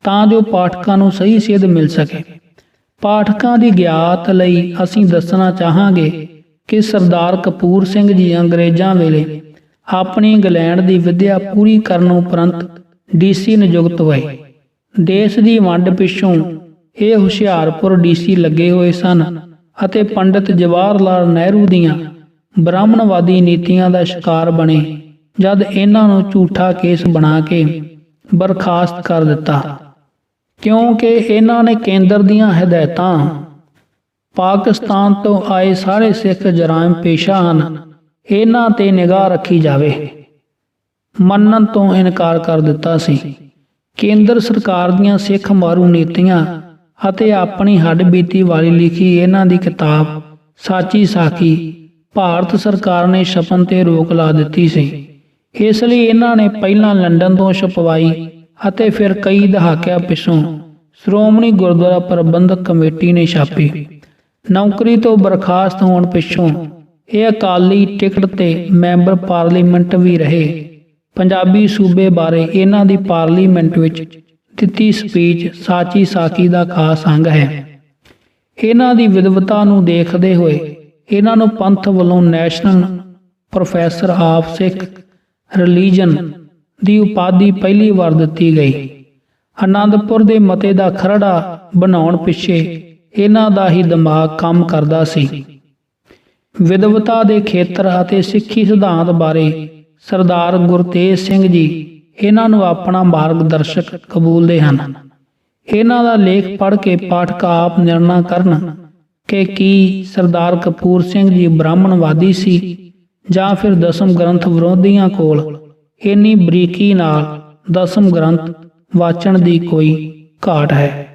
ਤਾਂ ਜੋ ਪਾਠਕਾਂ ਨੂੰ ਸਹੀ ਸੇਧ ਮਿਲ ਸਕੇ। ਪਾਠਕਾਂ ਦੀ ਗਿਆਤ ਲਈ ਅਸੀਂ ਦੱਸਣਾ ਚਾਹਾਂਗੇ ਕਿ ਸਰਦਾਰ ਕਪੂਰ ਸਿੰਘ ਜੀ ਅੰਗਰੇਜ਼ਾਂ ਵੇਲੇ ਆਪਣੀ ਇੰਗਲੈਂਡ ਦੀ ਵਿੱਦਿਆ ਪੂਰੀ ਕਰਨ ਉਪਰੰਤ ਡੀਸੀ ਨਿਯੁਕਤ ਹੋਏ। ਦੇਸ਼ ਦੀ ਵੰਡ ਪਿੱਛੋਂ ਇਹ ਹੁਸ਼ਿਆਰਪੁਰ ਡੀਸੀ ਲੱਗੇ ਹੋਏ ਸਨ ਅਤੇ ਪੰਡਿਤ ਜਵਾਹਰ ਲਾਲ ਨਹਿਰੂ ਦੀਆਂ ਬ੍ਰਾਹਮਣਵਾਦੀ ਨੀਤੀਆਂ ਦਾ ਸ਼ਿਕਾਰ ਬਣੇ ਜਦ ਇਹਨਾਂ ਨੂੰ ਝੂਠਾ ਕੇਸ ਬਣਾ ਕੇ ਬਰਖਾਸਤ ਕਰ ਦਿੱਤਾ, ਕਿਉਂਕਿ ਇਹਨਾਂ ਨੇ ਕੇਂਦਰ ਦੀਆਂ ਹਦਾਇਤਾਂ ਪਾਕਿਸਤਾਨ ਤੋਂ ਆਏ ਸਾਰੇ ਸਿੱਖ ਜਰਾਇਮ ਪੇਸ਼ਾ ਹਨ, ਇਹਨਾਂ ਤੇ ਨਿਗਾਹ ਰੱਖੀ ਜਾਵੇ, ਮੰਨਣ ਤੋਂ ਇਨਕਾਰ ਕਰ ਦਿੱਤਾ ਸੀ। ਕੇਂਦਰ ਸਰਕਾਰ ਦੀਆਂ ਸਿੱਖ ਮਾਰੂ ਨੀਤੀਆਂ ਅਤੇ ਆਪਣੀ ਹੱਡਬੀਤੀ ਵਾਲੀ ਲਿਖੀ ਇਹਨਾਂ ਦੀ ਕਿਤਾਬ ਸਾਚੀ ਸਾਖੀ ਭਾਰਤ ਸਰਕਾਰ ਨੇ ਛਪਣ ਤੇ ਰੋਕ ਲਾ ਦਿੱਤੀ ਸੀ। ਇਸ ਲਈ ਇਹਨਾਂ ਨੇ ਪਹਿਲਾਂ ਲੰਡਨ ਤੋਂ ਛਪਵਾਈ ਅਤੇ ਫਿਰ ਕਈ ਦਹਾਕਿਆਂ ਪਿੱਛੋਂ ਸ਼੍ਰੋਮਣੀ ਗੁਰਦੁਆਰਾ ਪ੍ਰਬੰਧਕ ਕਮੇਟੀ ਨੇ ਛਾਪੀ। ਨੌਕਰੀ ਤੋਂ ਬਰਖਾਸਤ ਹੋਣ ਪਿੱਛੋਂ ਇਹ ਅਕਾਲੀ ਟਿਕਟ ਤੇ ਮੈਂਬਰ ਪਾਰਲੀਮੈਂਟ ਵੀ ਰਹੇ। ਪੰਜਾਬੀ ਸੂਬੇ ਬਾਰੇ ਇਹਨਾਂ ਦੀ ਪਾਰਲੀਮੈਂਟ ਵਿੱਚ ਦਿੱਤੀ ਸਪੀਚ ਸਾਚੀ ਸਾਖੀ ਦਾ ਖਾਸ ਅੰਗ ਹੈ। ਇਹਨਾਂ ਦੀ ਵਿਦਵਤਾ ਨੂੰ ਦੇਖਦੇ ਹੋਏ ਇਹਨਾਂ ਨੂੰ ਪੰਥ ਵੱਲੋਂ national professor of Sikh religion ਦੀ ਉਪਾਧੀ ਪਹਿਲੀ ਵਾਰ ਦਿੱਤੀ ਗਈ। ਆਨੰਦਪੁਰ ਦੇ ਮਤੇ ਦਾ ਖਰੜਾ ਬਣਾਉਣ ਪਿੱਛੇ ਇਹਨਾਂ ਦਾ ਹੀ ਦਿਮਾਗ ਕੰਮ ਕਰਦਾ ਸੀ। ਵਿਦਵਤਾ ਦੇ ਖੇਤਰ ਅਤੇ ਸਿੱਖੀ ਸਿਧਾਂਤ ਬਾਰੇ ਸਰਦਾਰ ਗੁਰਤੇਜ ਸਿੰਘ ਜੀ ਇਹਨਾਂ ਨੂੰ ਆਪਣਾ ਮਾਰਗਦਰਸ਼ਕ ਕਬੂਲਦੇ ਹਨ। ਇਹਨਾਂ ਦਾ ਲੇਖ ਪੜ੍ਹ ਕੇ ਪਾਠਕ ਆਪ ਨਿਰਣਾ ਕਰਨ ਕਿ ਕੀ ਸਰਦਾਰ ਕਪੂਰ ਸਿੰਘ ਜੀ ਬ੍ਰਾਹਮਣਵਾਦੀ ਸੀ ਜਾਂ ਫਿਰ ਦਸਮ ਗ੍ਰੰਥ ਵਿਰੋਧੀਆਂ ਕੋਲ ਇੰਨੀ ਬਰੀਕੀ ਨਾਲ ਦਸਮ ਗ੍ਰੰਥ ਵਾਚਣ ਦੀ ਕੋਈ ਘਾਟ ਹੈ।